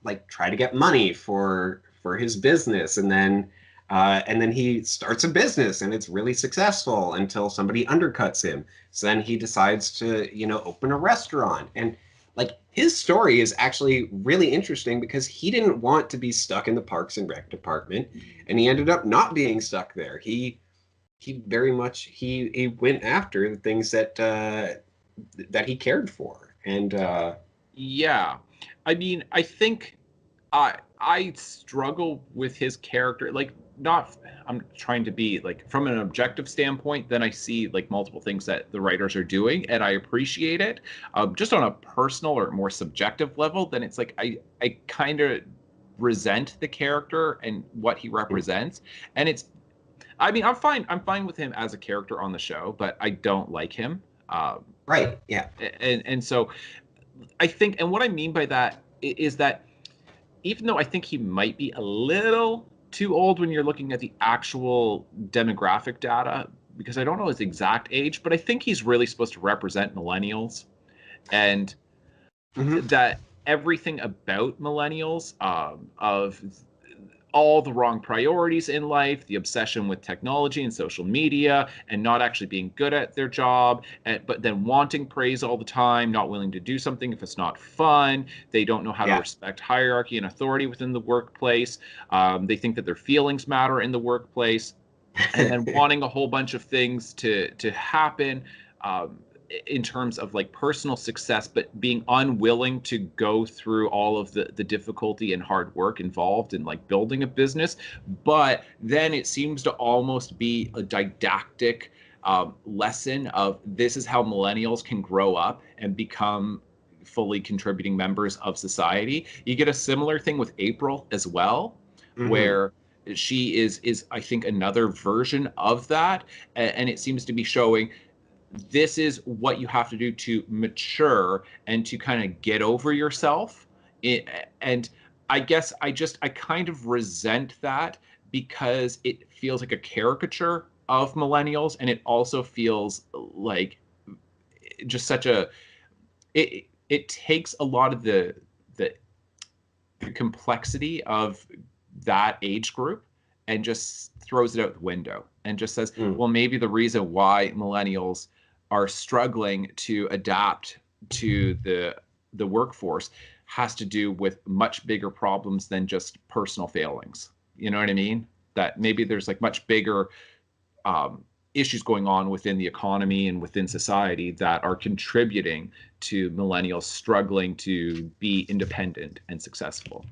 like try to get money for his business, and then he starts a business and it's really successful until somebody undercuts him. So then he decides to, open a restaurant. And like his story is actually really interesting because he didn't want to be stuck in the Parks and Rec department, and he ended up not being stuck there. He very much he went after the things that he cared for. And
Yeah. I mean, I think I struggle with his character. Like, not, I'm trying to be like, from an objective standpoint, then I see like multiple things that the writers are doing and I appreciate it. Just on a personal or more subjective level, then it's like I kind of resent the character and what he represents. And it's, I mean, I'm fine with him as a character on the show, but I don't like him.
right, yeah.
And so I think, and what I mean by that is that even though I think he might be a little too old when you're looking at the actual demographic data, because I don't know his exact age, but I think he's really supposed to represent millennials, and
Mhm.
that everything about millennials, of all the wrong priorities in life, the obsession with technology and social media, and not actually being good at their job, but then wanting praise all the time, not willing to do something if it's not fun. They don't know how to
Yeah.
respect hierarchy and authority within the workplace. They think that their feelings matter in the workplace, and then wanting a whole bunch of things to happen. Um, in terms of like personal success, but being unwilling to go through all of the difficulty and hard work involved in like building a business. But then it seems to almost be a didactic lesson of this is how millennials can grow up and become fully contributing members of society. You get a similar thing with April as well,
Mhm.
where she is I think another version of that, and it seems to be showing this is what you have to do to mature and to kind of get over yourself. And I guess I kind of resent that because it feels like a caricature of millennials, and it also feels like just such a it takes a lot of the the complexity of that age group and just throws it out the window and just says,
Mm.
well, maybe the reason why millennials are struggling to adapt to the workforce has to do with much bigger problems than just personal failings. You know what I mean? That maybe there's like much bigger issues going on within the economy and within society that are contributing to millennials struggling to be independent and successful.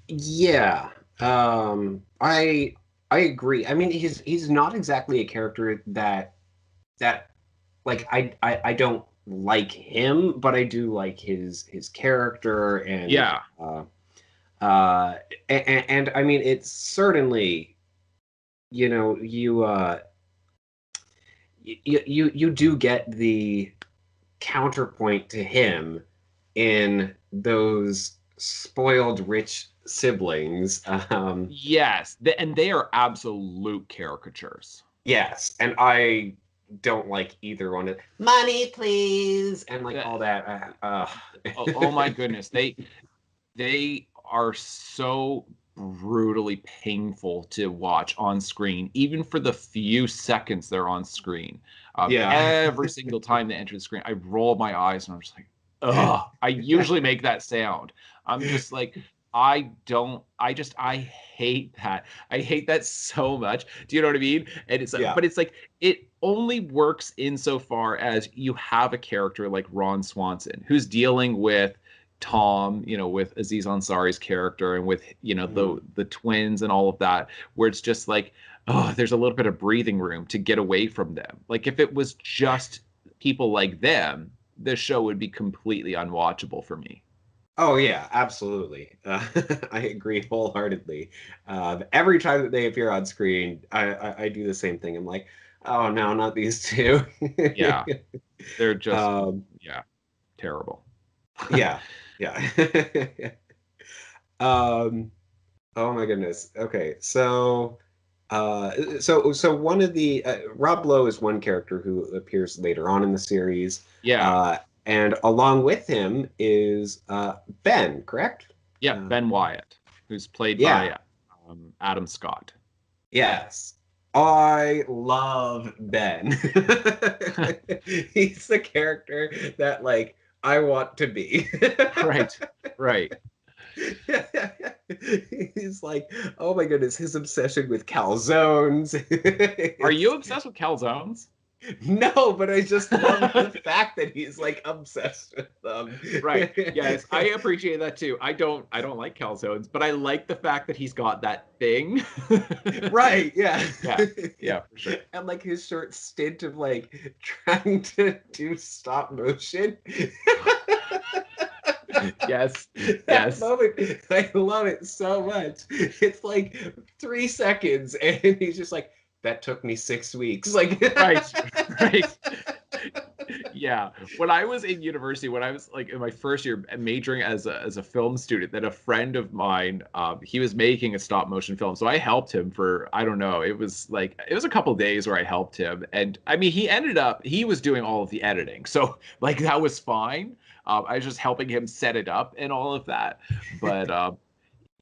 Yeah. I agree. I mean, he's not exactly a character that like I don't like him, but I do like his character. And
Yeah.
uh and I mean, it's certainly, you know, you do get the counterpoint to him in those spoiled rich siblings.
Yes. And they are absolute caricatures.
Yes, and I don't like either one of money, please, and like
Uh,
all that.
oh my goodness. They are so brutally painful to watch on screen, even for the few seconds they're on screen.
Yeah.
Every single time they enter the screen, I roll my eyes and I'm just like, ugh. I usually make that sound. I'm just like, I hate that. I hate that so much. Do you know what I mean? And
Yeah.
but it's like, it only works insofar as you have a character like Ron Swanson who's dealing with Tom, with Aziz Ansari's character and with,
Mhm.
the twins and all of that, where it's just like, oh, there's a little bit of breathing room to get away from them. Like if it was just people like them, the show would be completely unwatchable for me.
Oh yeah, absolutely. I agree wholeheartedly. Every time that they appear on screen, I do the same thing. I'm like, Oh no, not these two.
Yeah, they're just
Um,
yeah, terrible.
yeah, yeah. um, oh my goodness. Okay, so one of the Rob Lowe is one character who appears later on in the series,
Yeah,
uh, and along with him is Ben, correct?
yeah,
Uh,
Ben Wyatt, who's played
yeah,
by Adam Scott.
yes. I love Ben. He's the character that like I want to be.
Right, right.
He's like, oh my goodness, his obsession with calzones.
Are you
It's
obsessed with calzones?
no, but I just love the fact that he's like obsessed with them.
Right. Yes, I appreciate that too. I don't like calzones, but I like the fact that he's got that thing.
Right, yeah.
Yeah. Yeah, for sure.
And like his short stint of like trying to do stop motion.
Yes.
That
Yes.
moment, I love it so much. It's like 3 seconds, and he's just like, that took me 6 weeks. Like,
Right. Right. Yeah. When I was in university, when I was like in my first year majoring as a film student, then a friend of mine, he was making a stop motion film. So I helped him for, I don't know, it was a couple days where I helped him. And I mean, he was doing all of the editing. So like that was fine. I was just helping him set it up and all of that. But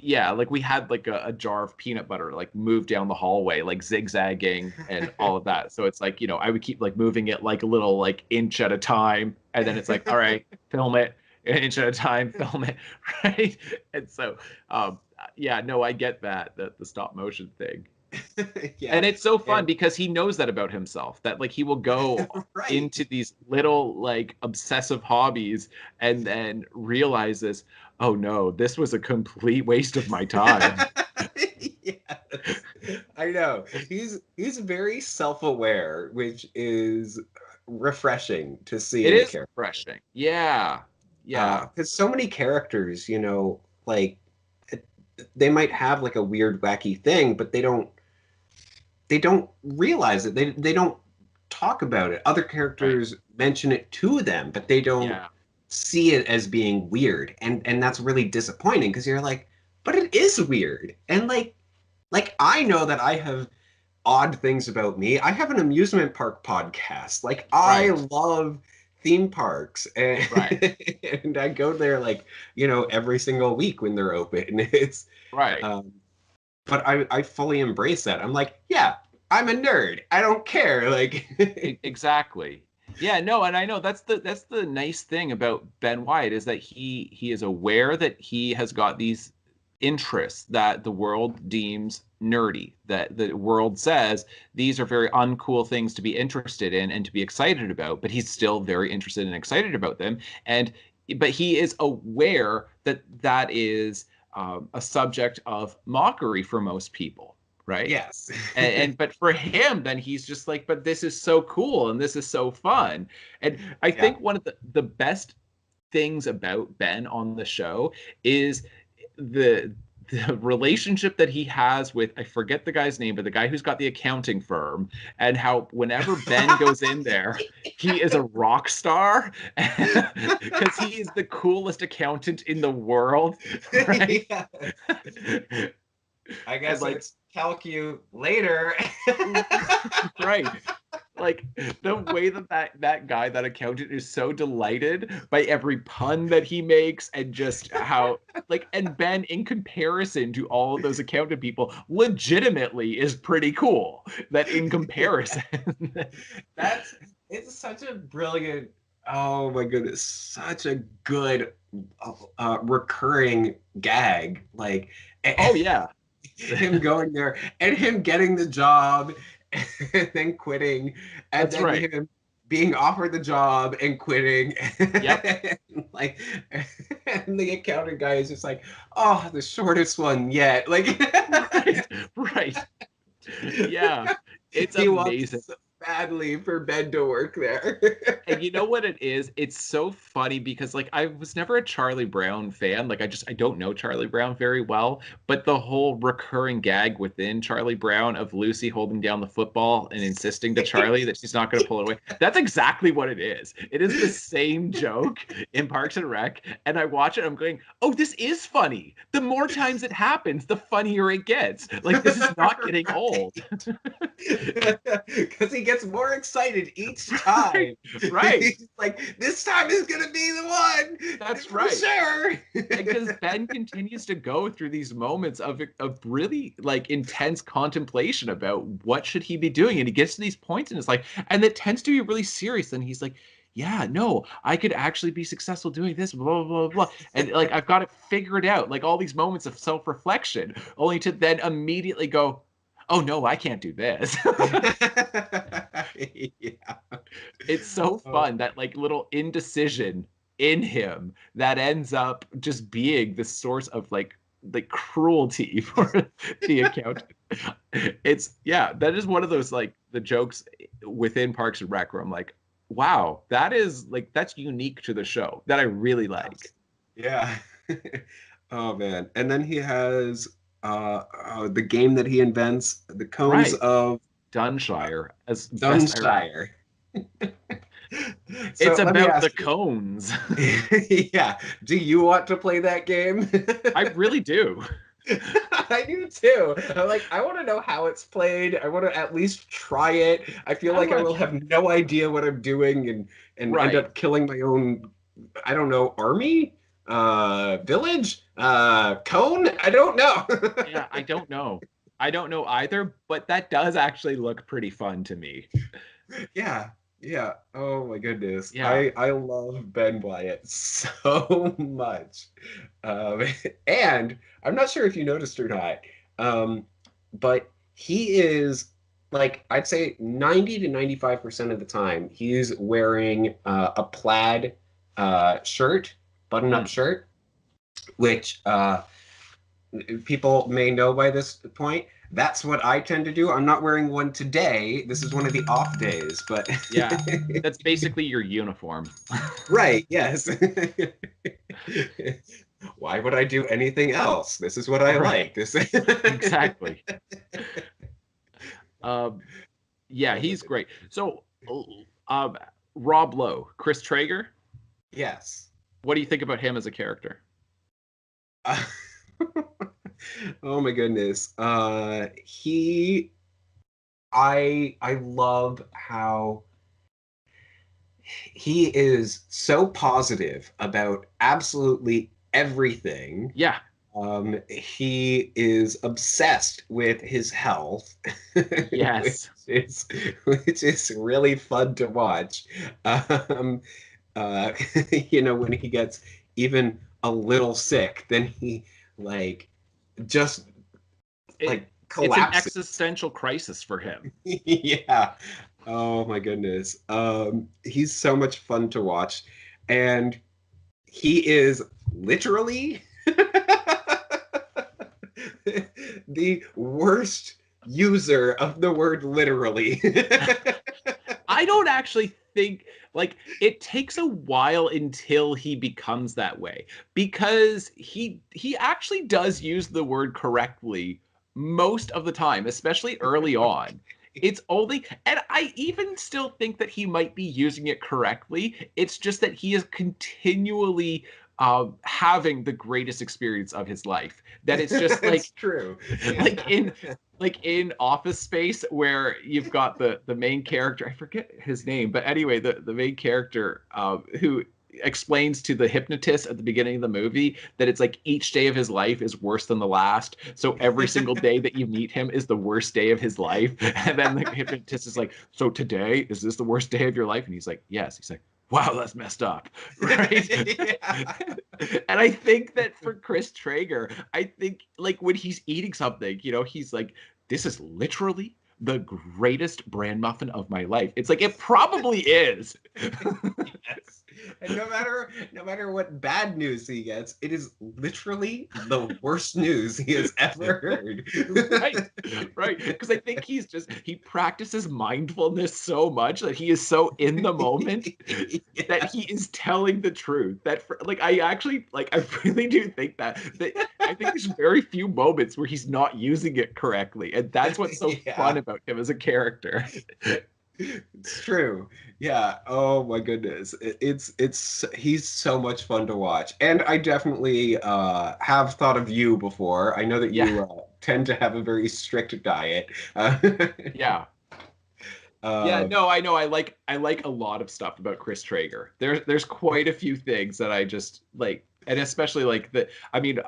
yeah, like we had like a jar of peanut butter like move down the hallway, like zigzagging and all of that. So it's like, I would keep like moving it like a little like inch at a time. And then it's like, all right, film it an inch at a time, film it. Right. And so yeah, no, I get that, the stop motion thing.
yeah,
And it's so fun
and
because he knows that about himself, that like he will go
right.
into these little like obsessive hobbies and then realizes, oh no, this was a complete waste of my time.
Yes, I know. He's very self-aware, which is refreshing to see
It
in a
is
character.
refreshing. Yeah. Yeah.
Because so many characters, like it- they might have like a weird, wacky thing, but they don't realize it. They don't talk about it. Other
Right.
characters mention it to them, but they don't
Yeah.
see it as being weird. And that's really disappointing because you're like, but it is weird. And like I know that I have odd things about me. I have an amusement park podcast. Like I
Right.
love theme parks and,
Right.
and I go there like, every single week when they're open. It's
Right.
um but I fully embrace that. I'm like, yeah, I'm a nerd. I don't care. Like,
Exactly. Yeah, no, and I know that's the nice thing about Ben White is that he is aware that he has got these interests that the world deems nerdy, that the world says these are very uncool things to be interested in and to be excited about, but he's still very interested and excited about them. And but he is aware that that is a subject of mockery for most people, right?
yes.
But for him then he's just like, but this is so cool and this is so fun. And I
Yeah.
think one of the best things about Ben on the show is the relationship that he has with, I forget the guy's name, but the guy who's got the accounting firm, and how whenever Ben goes in there he is a rock star because he is the coolest accountant in the world. Right.
Yeah. I
And
guess
like,
it's calc you later.
right, like the way that guy, that accountant, is so delighted by every pun that he makes, and just how like, and Ben in comparison to all of those accountant people legitimately is pretty cool, that in comparison.
That's it's such a brilliant. Oh my goodness, such a good recurring gag. Like
Oh yeah.
him going there and him getting the job and then quitting and
That's
then
right.
him being offered the job and quitting.
Yep.
Like and the accounting guy is just like, oh, the shortest one yet. Like
Right. Right. Yeah. It's
he wants
amazing.
so badly for Ben to work there.
And you know what it is? It's so funny because like I was never a Charlie Brown fan. Like I don't know Charlie Brown very well, but the whole recurring gag within Charlie Brown of Lucy holding down the football and insisting to Charlie that she's not going to pull it away. That's exactly what it is. It is the same joke in Parks and Rec, and I watch it, I'm going, "Oh, this is funny. The more times it happens, the funnier it gets. Like this is not getting old."
Because he gets more excited each time.
Right.
He's like, this time is going to be the one.
That's
for
right.
Sure.
Because Ben continues to go through these moments of really like intense contemplation about what should he be doing. And he gets to these points and it's like, and it tends to be really serious. And he's like, yeah, no, I could actually be successful doing this, blah, blah, blah, blah. And like, I've got it figured out, like all these moments of self-reflection, only to then immediately go, oh no, I can't do this.
Yeah.
It's so fun, that like little indecision in him that ends up just being the source of like cruelty for the accountant. It's that is one of those like the jokes within Parks and Rec where I'm like, wow, that is like that's unique to the show that I really like.
Yeah. Oh man. And then he has the game that he invents, the cones
Right.
of
Dunshire as best
Dunshire.
It's about the cones.
Yeah. Do you want to play that game?
I really do.
I do too. I'm like, I want to know how it's played. I want to at least try it. I feel like I will have no idea what I'm doing and end up killing my own, I don't know, army? Village? Cone? I don't know.
Yeah, I don't know. I don't know either, but that does actually look pretty fun to me.
Yeah. Yeah. Oh my goodness.
Yeah.
I love Ben Wyatt so much. And I'm not sure if you noticed or not, but he is like, I'd say 90 to 95% of the time, he's wearing a plaid shirt, button-up shirt, which people may know by this point. That's what I tend to do. I'm not wearing one today. This is one of the off days, but
yeah, that's basically your uniform.
Right. Yes. Why would I do anything else? This is what I like. This
exactly. Yeah, he's great. So, Rob Lowe, Chris Traeger.
Yes.
What do you think about him as a character?
Oh my goodness. I love how he is so positive about absolutely everything.
Yeah.
He is obsessed with his health.
Yes.
which is really fun to watch. You know, when he gets even a little sick, then he like just collapses.
It's an existential crisis for him.
Yeah. Oh my goodness. He's so much fun to watch, and he is literally the worst user of the word literally.
I don't actually think, like, it takes a while until he becomes that way, because he actually does use the word correctly most of the time, especially early on. It's only, and I even still think that he might be using it correctly. It's just that he is continually having the greatest experience of his life. That it's just like
it's true.
like in Office Space, where you've got the main character, I forget his name, but anyway, the main character who explains to the hypnotist at the beginning of the movie that it's like each day of his life is worse than the last. So every single day that you meet him is the worst day of his life. And then the hypnotist is like, so today, is this the worst day of your life? And he's like, yes. He's like, wow, that's messed up. Right. And I think that for Chris Traeger, I think like when he's eating something, you know, he's like, this is literally the greatest bran muffin of my life. It's like, it probably is.
Yes. And no matter what bad news he gets, it is literally the worst news he has ever heard.
Right, right. Because I think he practices mindfulness so much that he is so in the moment that he is telling the truth. Like I actually like I really do think that I think there's very few moments where he's not using it correctly, and that's what's so fun
Yeah.
about him as a character.
It's true. Yeah. Oh my goodness. It's he's so much fun to watch. And I definitely have thought of you before. I know that
Yeah,
you tend to have a very strict diet.
yeah. Yeah,
Uh,
no, I know. I like a lot of stuff about Chris Traeger. There's quite a few things that I just like, and especially like the. I mean,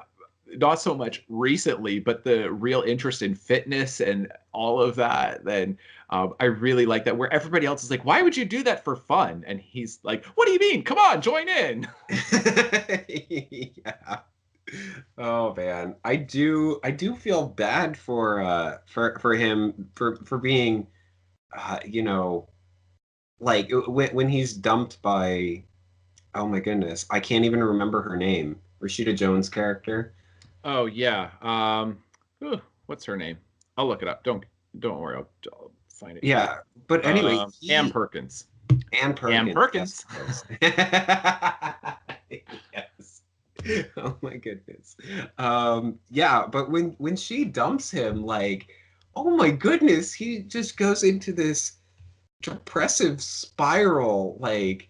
not so much recently, but the real interest in fitness and all of that. Then I really like that. Where everybody else is like, "Why would you do that for fun?" And he's like, "What do you mean? Come on, join in."
yeah. Oh man. I do feel bad for him for being you know, like when he's dumped by, oh my goodness, I can't even remember her name. Rashida Jones' character.
Oh yeah. What's her name? I'll look it up. Don't worry. I'll find it here.
Yeah, but anyway,
Ann
he
Perkins.
Ann
Ann
Perkins. Yes,
Perkins.
yes. Oh my goodness. Yeah, but when she dumps him, like, oh my goodness, he just goes into this depressive spiral. Like,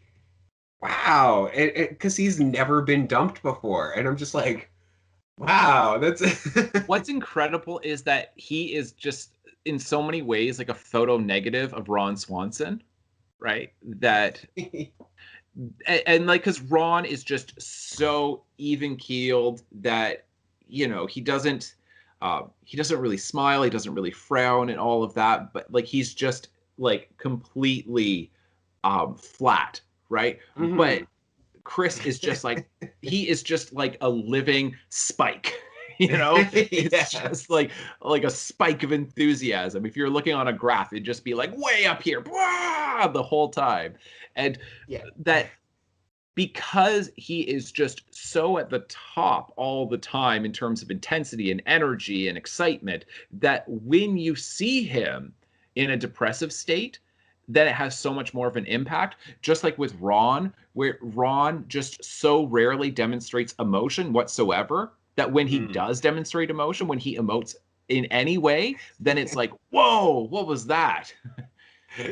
wow, because he's never been dumped before, and I'm just like, wow, that's
What's incredible is that he is just in so many ways like a photo negative of Ron Swanson, right? And like because Ron is just so even keeled that he doesn't really smile, he doesn't really frown and all of that, but like he's just like completely flat, right? But
Mhm.
Chris is just like he is just like a living spike. It's just
Yes.
like a spike of enthusiasm. If you're looking on a graph, it'd just be like way up here, blah, the whole time. And
Yeah.
that because he is just so at the top all the time in terms of intensity and energy and excitement that when you see him in a depressive state, then it has so much more of an impact. Just like with Ron, where Ron just so rarely demonstrates emotion whatsoever that when he
Mhm.
does demonstrate emotion, when he emotes in any way, then it's like, whoa, what was that?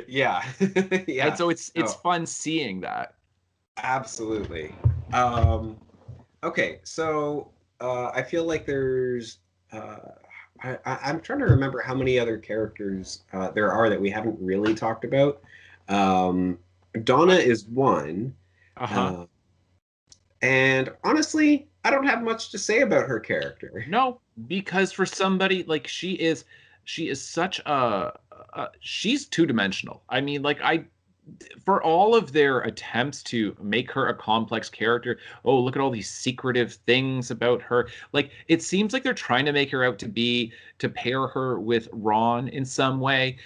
Yeah.
And
Yeah.
so it's
No,
fun seeing that.
absolutely. Um, okay, so I feel like there's I'm trying to remember how many other characters there are that we haven't really talked about. Um, Donna
What?
is one,
Uh-huh.
uh, and honestly, I don't have much to say about her character.
No, because for somebody like she is such she's two-dimensional. I mean, like for all of their attempts to make her a complex character, oh, look at all these secretive things about her. Like it seems like they're trying to make her out to pair her with Ron in some way.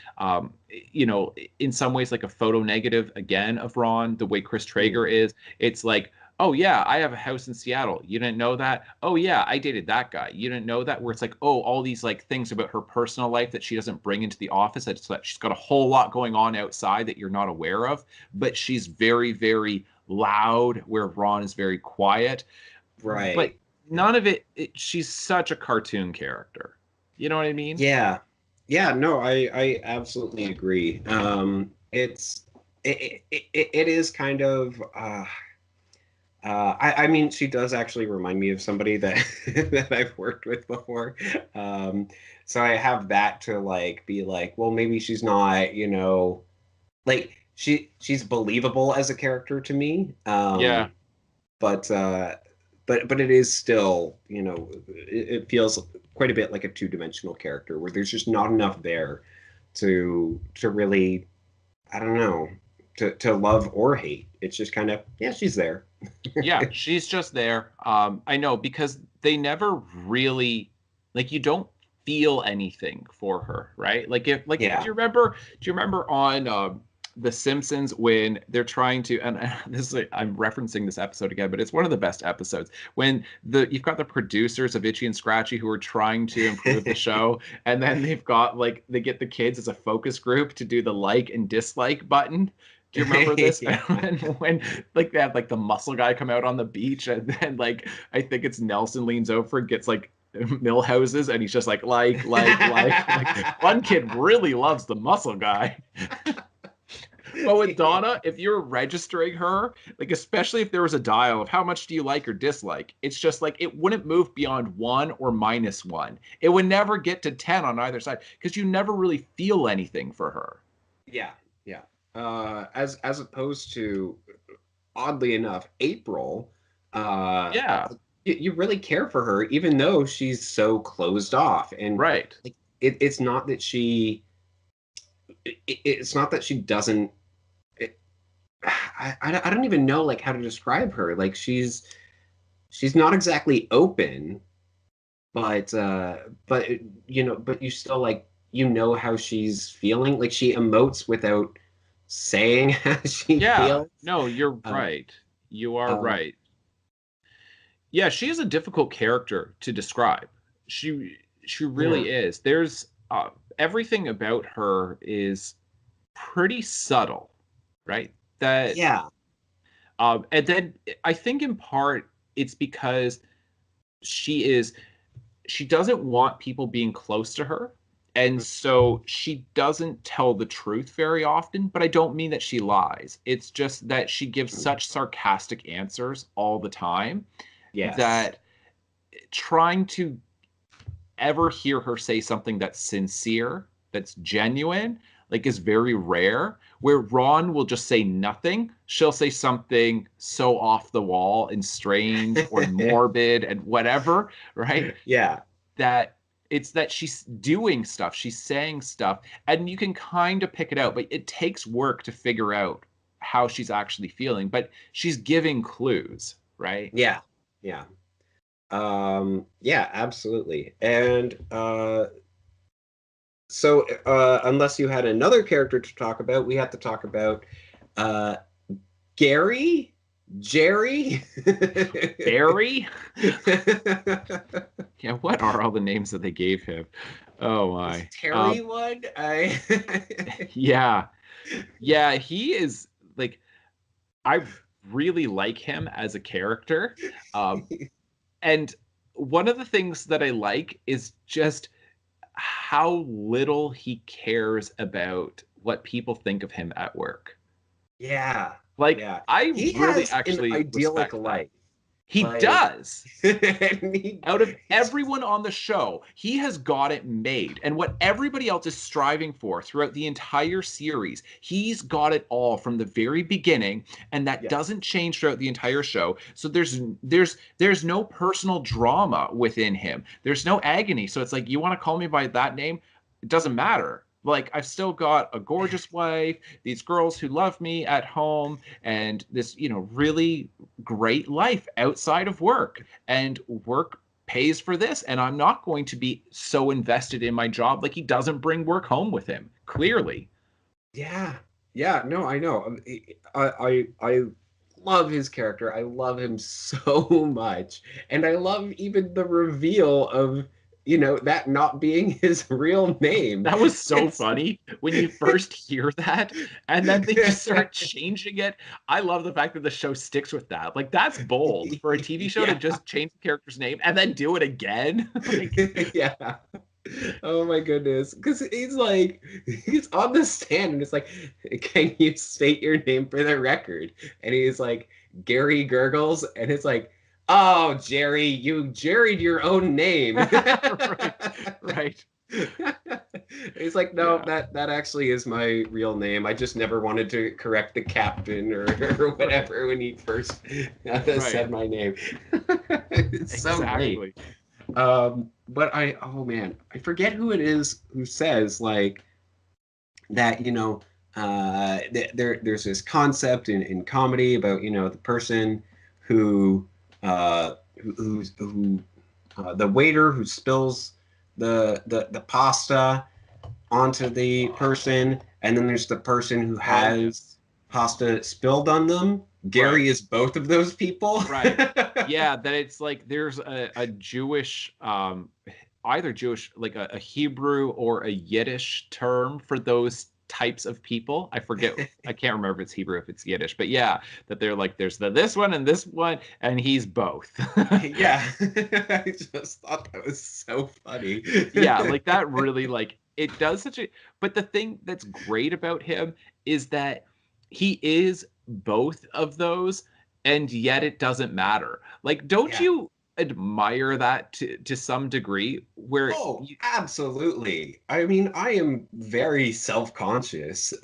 In some ways like a photo negative again of Ron, the way Chris Traeger
Mm,
is. It's like, oh yeah, I have a house in Seattle. You didn't know that? Oh yeah, I dated that guy. You didn't know that? Where it's like, oh, all these like things about her personal life that she doesn't bring into the office. That she's got a whole lot going on outside that you're not aware of. But she's very, very loud, where Ron is very quiet. But
right. Yeah.
none of she's such a cartoon character. You know what I mean?
Yeah. Yeah, no, I absolutely agree. It is kind of I mean, she does actually remind me of somebody that that I've worked with before. Um, so I have that to like be like, well, maybe she's not, like she's believable as a character to me.
Yeah.
But but it is still, it feels quite a bit like a two-dimensional character where there's just not enough there to really, I don't know, to love or hate. It's just kind of, yeah, she's there.
Yeah, she's just there. I know because they never really like you don't feel anything for her, right? Like if
Yeah.
do you remember on The Simpsons when they're trying to, and this is I'm referencing this episode again, but it's one of the best episodes when you've got the producers of Itchy and Scratchy who are trying to improve the show, and then they've got like they get the kids as a focus group to do the like and dislike button. Do you remember this?
Yeah.
when like they have like the muscle guy come out on the beach, and then like I think it's Nelson leans over and gets like Millhouses, and he's just like. One kid really loves the muscle guy. But with Donna, if you're registering her, like especially if there was a dial of how much do you like or dislike, it's just like it wouldn't move beyond 1 or -1. It would never get to 10 on either side because you never really feel anything for her.
Yeah, yeah. As opposed to, oddly enough, April.
Yeah.
You really care for her, even though she's so closed off. And
Right.
like, it's not that it's not that she doesn't. I don't even know like how to describe her. Like she's not exactly open, but but you still like how she's feeling. Like she emotes without saying how she feels.
No, you're right. You are right. Yeah, she is a difficult character to describe. She really is. There's everything about her is pretty subtle, right? That and then I think in part it's because she doesn't want people being close to her. And so she doesn't tell the truth very often, but I don't mean that she lies. It's just that she gives such sarcastic answers all the time that trying to ever hear her say something that's sincere, that's genuine, like is very rare. Where Ron will just say nothing, she'll say something so off the wall and strange or morbid and whatever, right?
Yeah.
That it's that she's doing stuff, she's saying stuff, and you can kind of pick it out, but it takes work to figure out how she's actually feeling. But she's giving clues, right?
Yeah. Yeah. Yeah, absolutely. And so unless you had another character to talk about, we have to talk about Jerry?
Barry? Yeah, what are all the names that they gave him? Oh my.
Is Terry one?
Yeah. Yeah, he is like I really like him as a character. And one of the things that I like is just how little he cares about what people think of him at work.
Yeah.
Like,
yeah.
I
He
really
has
actually
an idyllic
respect
life.
He
Like-
does.
He-
Out of everyone on the show, he has got it made. And what everybody else is striving for throughout the entire series, he's got it all from the very beginning, and that doesn't change throughout the entire show. So there's no personal drama within him. There's no agony. So it's like, you want to call me by that name? It doesn't matter. Like, I've still got a gorgeous wife, these girls who love me at home, and this, really great life outside of work. And work pays for this. And I'm not going to be so invested in my job. Like, he doesn't bring work home with him, clearly.
Yeah. Yeah. No, I know. I love his character. I love him so much. And I love even the reveal of that not being his real name.
That was so funny when you first hear that, and then they just start changing it. I love the fact that the show sticks with that. Like, that's bold for a TV show to just change the character's name and then do it again.
Yeah. Oh my goodness. Because he's on the stand and it's like, can you state your name for the record? And he's like, Gary Gurgles. And it's like, oh, Jerry, you jerried your own name.
Right.
He's like, no, that actually is my real name. I just never wanted to correct the captain or whatever when he first said my name. It's so great. But oh man, I forget who it is who says like that, there's this concept in comedy about, the person who the waiter who spills the pasta onto the person, and then there's the person who has pasta spilled on them. Gary is both of those people.
Right. Yeah, that it's like there's a Jewish, either Jewish, like a Hebrew or a Yiddish term for those types of people. I forget, I can't remember if it's Hebrew, if it's Yiddish, but yeah, that they're like, there's this one and this one, and he's both.
Yeah. I just thought that was so funny.
Yeah, like that really, like, it does such a, but the thing that's great about him is that he is both of those, and yet it doesn't matter. Like, don't
Yeah.
you admire that to some degree where
Oh, absolutely. I mean, I am very self-conscious.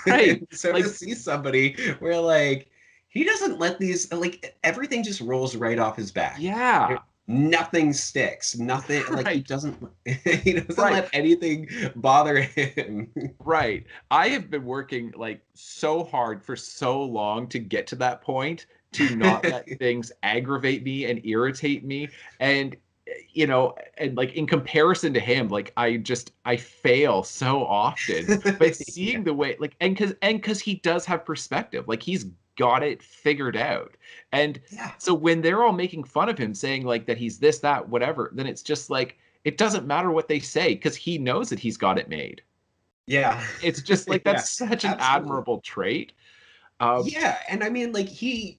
right,
So
like,
to see somebody where like he doesn't let these like everything just rolls right off his back.
yeah,
Nothing sticks. Nothing like
right,
he doesn't
right.
let anything bother him.
Right. I have been working like so hard for so long to get to that point, to not let things aggravate me and irritate me. And, and like in comparison to him, like I fail so often. But
Yeah.
seeing the way, like, and because he does have perspective, like he's got it figured out. And
Yeah.
so when they're all making fun of him, saying like that he's this, that, whatever, then it's just like, it doesn't matter what they say because he knows that he's got it made.
Yeah.
It's just like
Yeah,
that's such an
absolutely.
admirable trait. Um,
Yeah, and I mean like he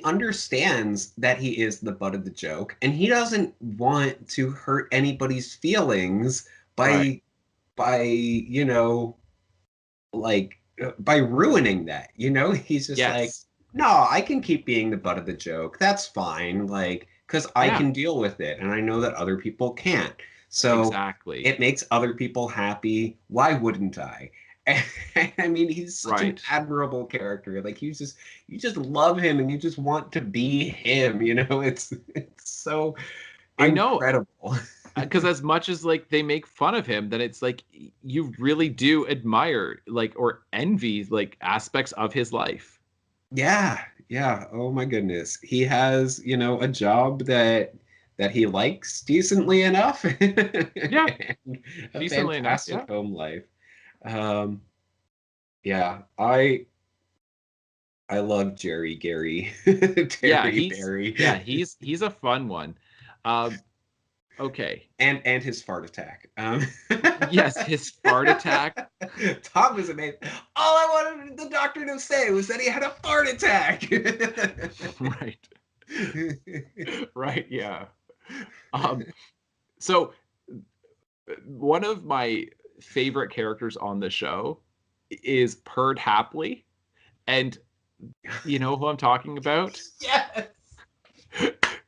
understands that he is the butt of the joke, and he doesn't want to hurt anybody's feelings
right.
by by ruining that. He's just like,
Yes.
no, I can keep being the butt of the joke. That's fine. Like, because I
Yeah.
can deal with it, and I know that other people can't. So
Exactly.
it makes other people happy. Why wouldn't I? And, I mean, he's such an
Right.
admirable character. Like, you just love him, and you just want to be him. It's so
I know,
incredible.
because as much as like they make fun of him, then it's like you really do admire like or envy like aspects of his life.
Yeah, yeah. Oh my goodness. He has, a job that he likes decently enough
Yeah.
and a
Decently enough. Yeah.
fantastic home life. Um, yeah, I love Jerry Gary,
Yeah.
Terry Barry,
He's a fun one. Um, okay.
and his fart attack.
Yes, his fart attack.
Tom was amazing. All I wanted the doctor to say was that he had a fart attack.
Right. Right. Yeah. Um, so one of my favorite characters on the show is Perd Hapley, and you know who I'm talking about?
Yes.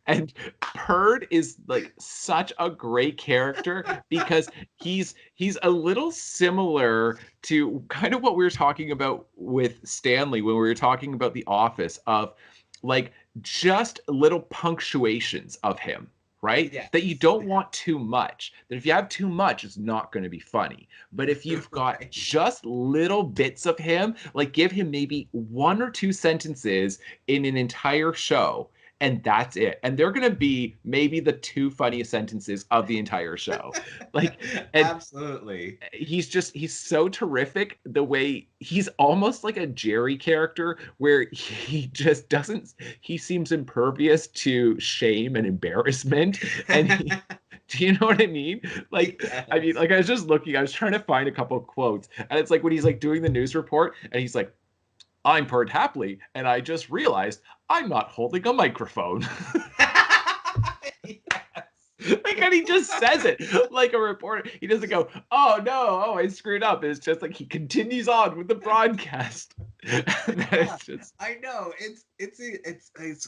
And Perd is like such a great character because he's a little similar to kind of what we were talking about with Stanley when we were talking about The Office, of like just little punctuations of him, right?
Yes.
That you don't want too much. That if you have too much, it's not going to be funny. But if you've got
Right.
just little bits of him, like give him maybe one or two sentences in an entire show, and that's it. And they're going to be maybe the two funniest sentences of the entire show. Like, and
Absolutely.
he's so terrific. The way he's almost like a Jerry character where he just doesn't, he seems impervious to shame and embarrassment. And do you know what I mean? Like, I mean,
Yes.
like I was just looking, I was trying to find a couple of quotes, and it's like when he's like doing the news report and he's like, I'm Perd Hapley, and I just realized I'm not holding a microphone. Like, and he just says it like a reporter. He doesn't go, "Oh no, oh I screwed up." It's just like he continues on with the broadcast.
Yeah,
It's just
I know. It's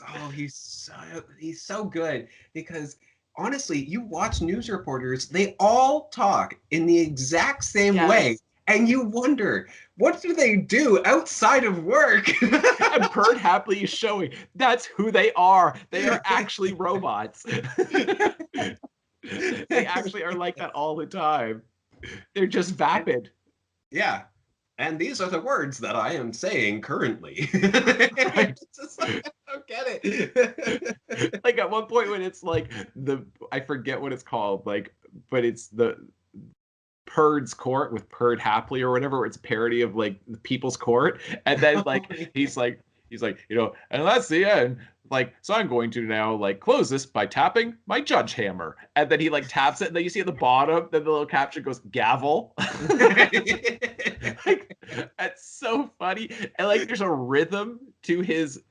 oh, he's so good because honestly, you watch news reporters, they all talk in the exact same way.
yes.
And you wonder, what do they do outside of work?
And Perd Hapley is showing that's who they are. They are actually robots. They actually are like that all the time. They're just vapid.
Yeah. And these are the words that I am saying currently.
Right.
It's just like, I don't get it.
Like at one point when it's like I forget what it's called, like, but it's the Perd's Court with Perd Hapley or whatever, where it's a parody of like the People's Court. And then
Oh,
like
yeah.
he's like, and that's the end. Like, so I'm going to now like close this by tapping my judge hammer. And then he like taps it, and then you see at the bottom, then the little caption goes gavel. Like, that's so funny. And like there's a rhythm to his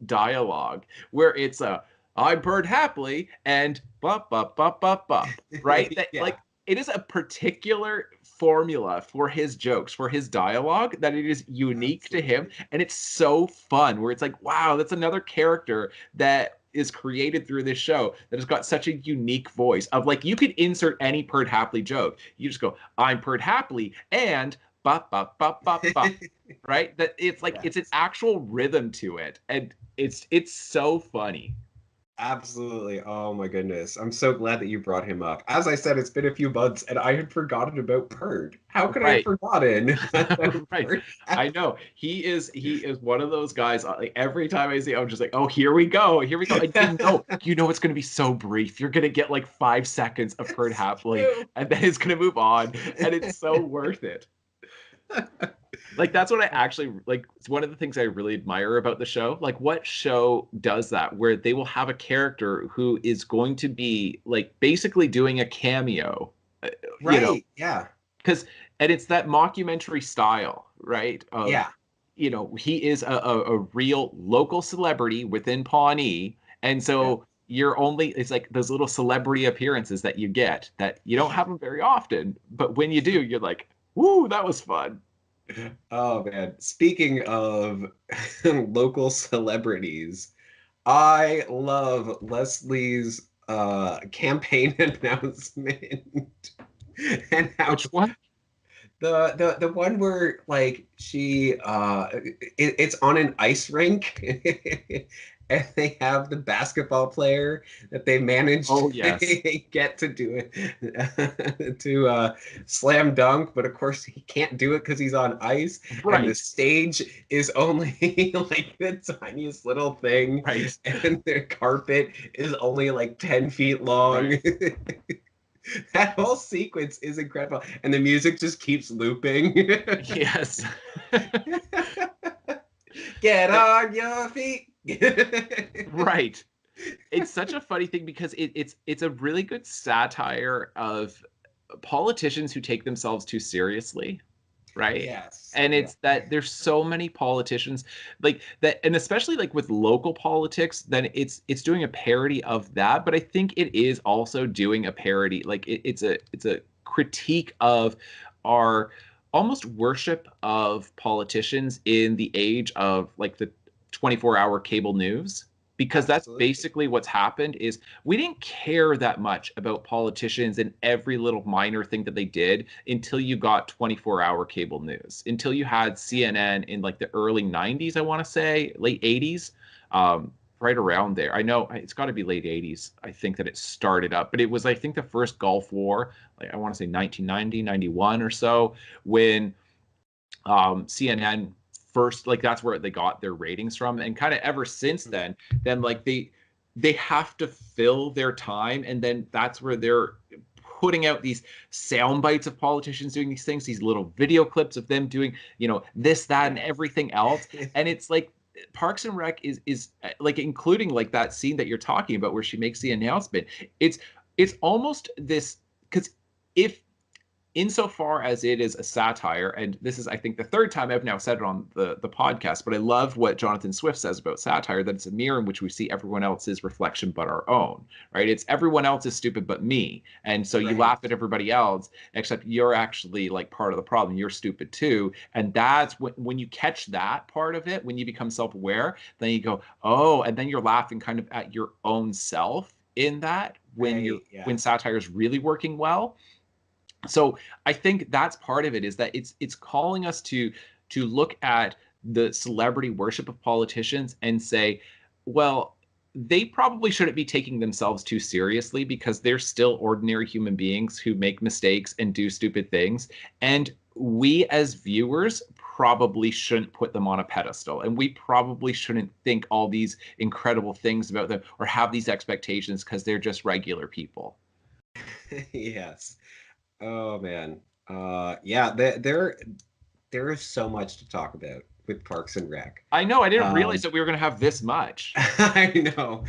dialogue where it's a I'm Bird Happily and bop bop bop bop bop. Right? That
Yeah.
like it is a particular formula for his jokes, for his dialogue, that it is unique to him. And it's so fun where it's like, wow, that's another character that is created through this show that has got such a unique voice of like, you could insert any Perd Hapley joke. You just go, I'm Perd Hapley and bop, bop, bop, bop, bop. Right? That it's like, it's an
Yes.
actual rhythm to it. And it's so funny.
Absolutely. Oh my goodness. I'm so glad that you brought him up. As I said, it's been a few months and I had forgotten about Perd. How could I have
Right.
forgotten about
Right.
Perd?
I know. He is one of those guys, like every time I see him, I'm just like, oh, here we go. Here we go. And you know it's gonna be so brief. You're gonna get like 5 seconds of Perd Hapley,
True.
and then it's gonna move on. And it's so worth it. Like that's what I actually like. It's one of the things I really admire about the show. Like, what show does that where they will have a character who is going to be like basically doing a cameo, uh, you know,
Right. Yeah.
because and it's that mockumentary style, right? Of
Yeah.
he is a real local celebrity within Pawnee, and
Yeah.
so it's like those little celebrity appearances that you get that you don't have them very often, but when you do, you're like, woo, that was fun.
Oh man. Speaking of local celebrities, I love Leslie's campaign announcement and how
Which one?
the one where like it's on an ice rink and they have the basketball player that they managed
Oh yes.
to get to do it to slam dunk, but of course he can't do it because he's on ice and the
Right.
stage is only like the tiniest little thing
Right.
and the carpet is only like 10 feet long.
Right.
That whole sequence is incredible, and the music just keeps looping.
Yes.
Get on your feet.
Right. It's such a funny thing because it's a really good satire of politicians who take themselves too seriously, right?
Yes.
And
Yeah.
it's that there's so many politicians like that, and especially like with local politics, then it's doing a parody of that. But I think it is also doing a parody, like it's a critique of our almost worship of politicians in the age of like the 24-hour cable news, because that's
Absolutely.
basically what's happened is we didn't care that much about politicians and every little minor thing that they did until you got 24-hour cable news, until you had CNN in like the early 90s, I want to say late 80s, right around there. I know it's got to be late 80s, I think, that it started up, but it was, I think, the first Gulf War, like I want to say 1990, 91 or so, when CNN first, like that's where they got their ratings from, and kind of ever since then like they have to fill their time, and then that's where they're putting out these sound bites of politicians doing these things, these little video clips of them doing this, that, and everything else. And it's like Parks and Rec is like, including like that scene that you're talking about where she makes the announcement. It's almost this, because if insofar as it is a satire, and this is, I think, the third time I've now said it on the podcast, but I love what Jonathan Swift says about satire, that it's a mirror in which we see everyone else's reflection but our own, right? It's everyone else is stupid but me. And so you
Right.
laugh at everybody else, except you're actually like part of the problem. You're stupid too. And that's when you catch that part of it, when you become self-aware, then you go, oh, and then you're laughing kind of at your own self in that,
Right.
when
Yeah.
satire is really working well. So I think that's part of it, is that it's calling us to look at the celebrity worship of politicians and say, well, they probably shouldn't be taking themselves too seriously, because they're still ordinary human beings who make mistakes and do stupid things. And we as viewers probably shouldn't put them on a pedestal, and we probably shouldn't think all these incredible things about them or have these expectations because they're just regular people.
Yes. Oh man. Yeah, there is so much to talk about with Parks and Rec.
I know, I didn't realize
Um,
that we were going to have this much.
I know.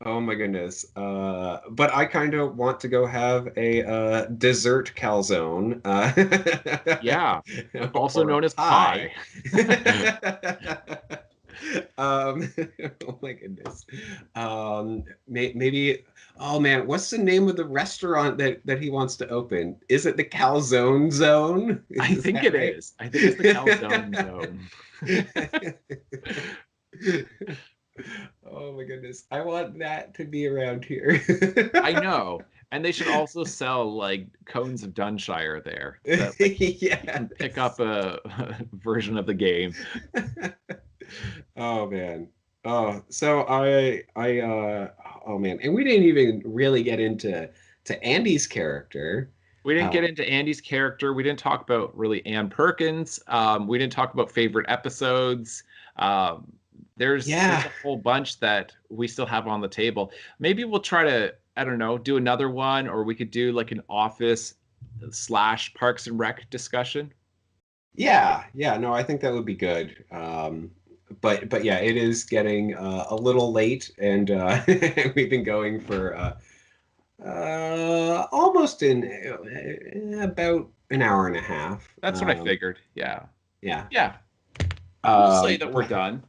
Oh my goodness. But I kind of want to go have a dessert calzone.
Yeah, also
Or
known as
pie.
pie.
Oh my goodness. Maybe. Oh man, what's the name of the restaurant that he wants to open? Is it the Calzone Zone?
I
Is
think
that
it
right?
is. I think it's the calzone zone.
Oh my goodness. I want that to be around here.
I know. And they should also sell like cones of Dunshire there that like you
Yeah.
can pick up a version of the game.
Oh man. Oh, so oh man, and we didn't even really get into Andy's character.
We didn't get
Uh,
into Andy's character. We didn't talk about really Ann Perkins. We didn't talk about favorite episodes. Um, there's
yeah.
a whole bunch that we still have on the table. Maybe we'll try to, I don't know, do another one, or we could do like an Office / Parks and Rec discussion.
Yeah, yeah, no, I think that would be good. But yeah, it is getting a little late, and we've been going for almost about an hour and a half.
That's what I figured. Yeah.
Yeah.
Yeah. We'll say
Um,
that we're done.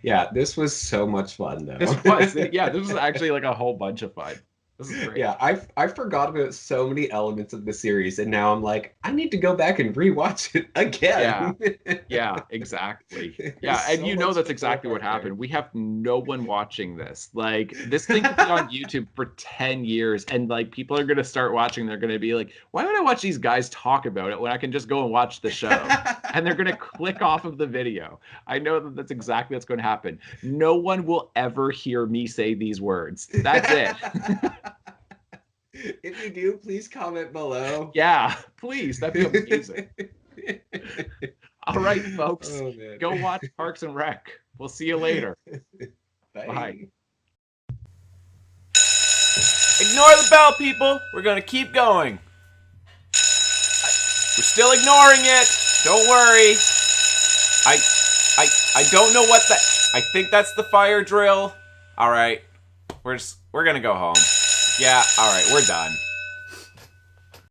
yeah, this was so much fun
This
though.
was, yeah, this was actually like a whole bunch of fun. This is great.
Yeah, I forgot about so many elements of the series, and now I'm like, I need to go back and rewatch it
Yeah.
again.
Yeah, exactly.
There's
Yeah, and
so
you know
much
that's
to pull
exactly what
apart there.
happened. We have no one watching this. Like this thing could be on YouTube for 10 years and like people are going to start watching. They're going to be like, "Why would I watch these guys talk about it when I can just go and watch the show?" And they're going to click off of the video. I know that that's exactly what's going to happen. No one will ever hear me say these words. That's it.
If you do, please comment below.
Yeah, please. That'd be amazing. All right, folks.
Oh, man.
Go watch Parks and Rec. We'll see you later.
Bye.
Bye.
Ignore the bell, people. We're gonna keep going. We're still ignoring it. Don't worry. I don't know what that. I think that's the fire drill. All right. We're gonna go home. Yeah. All right. We're done.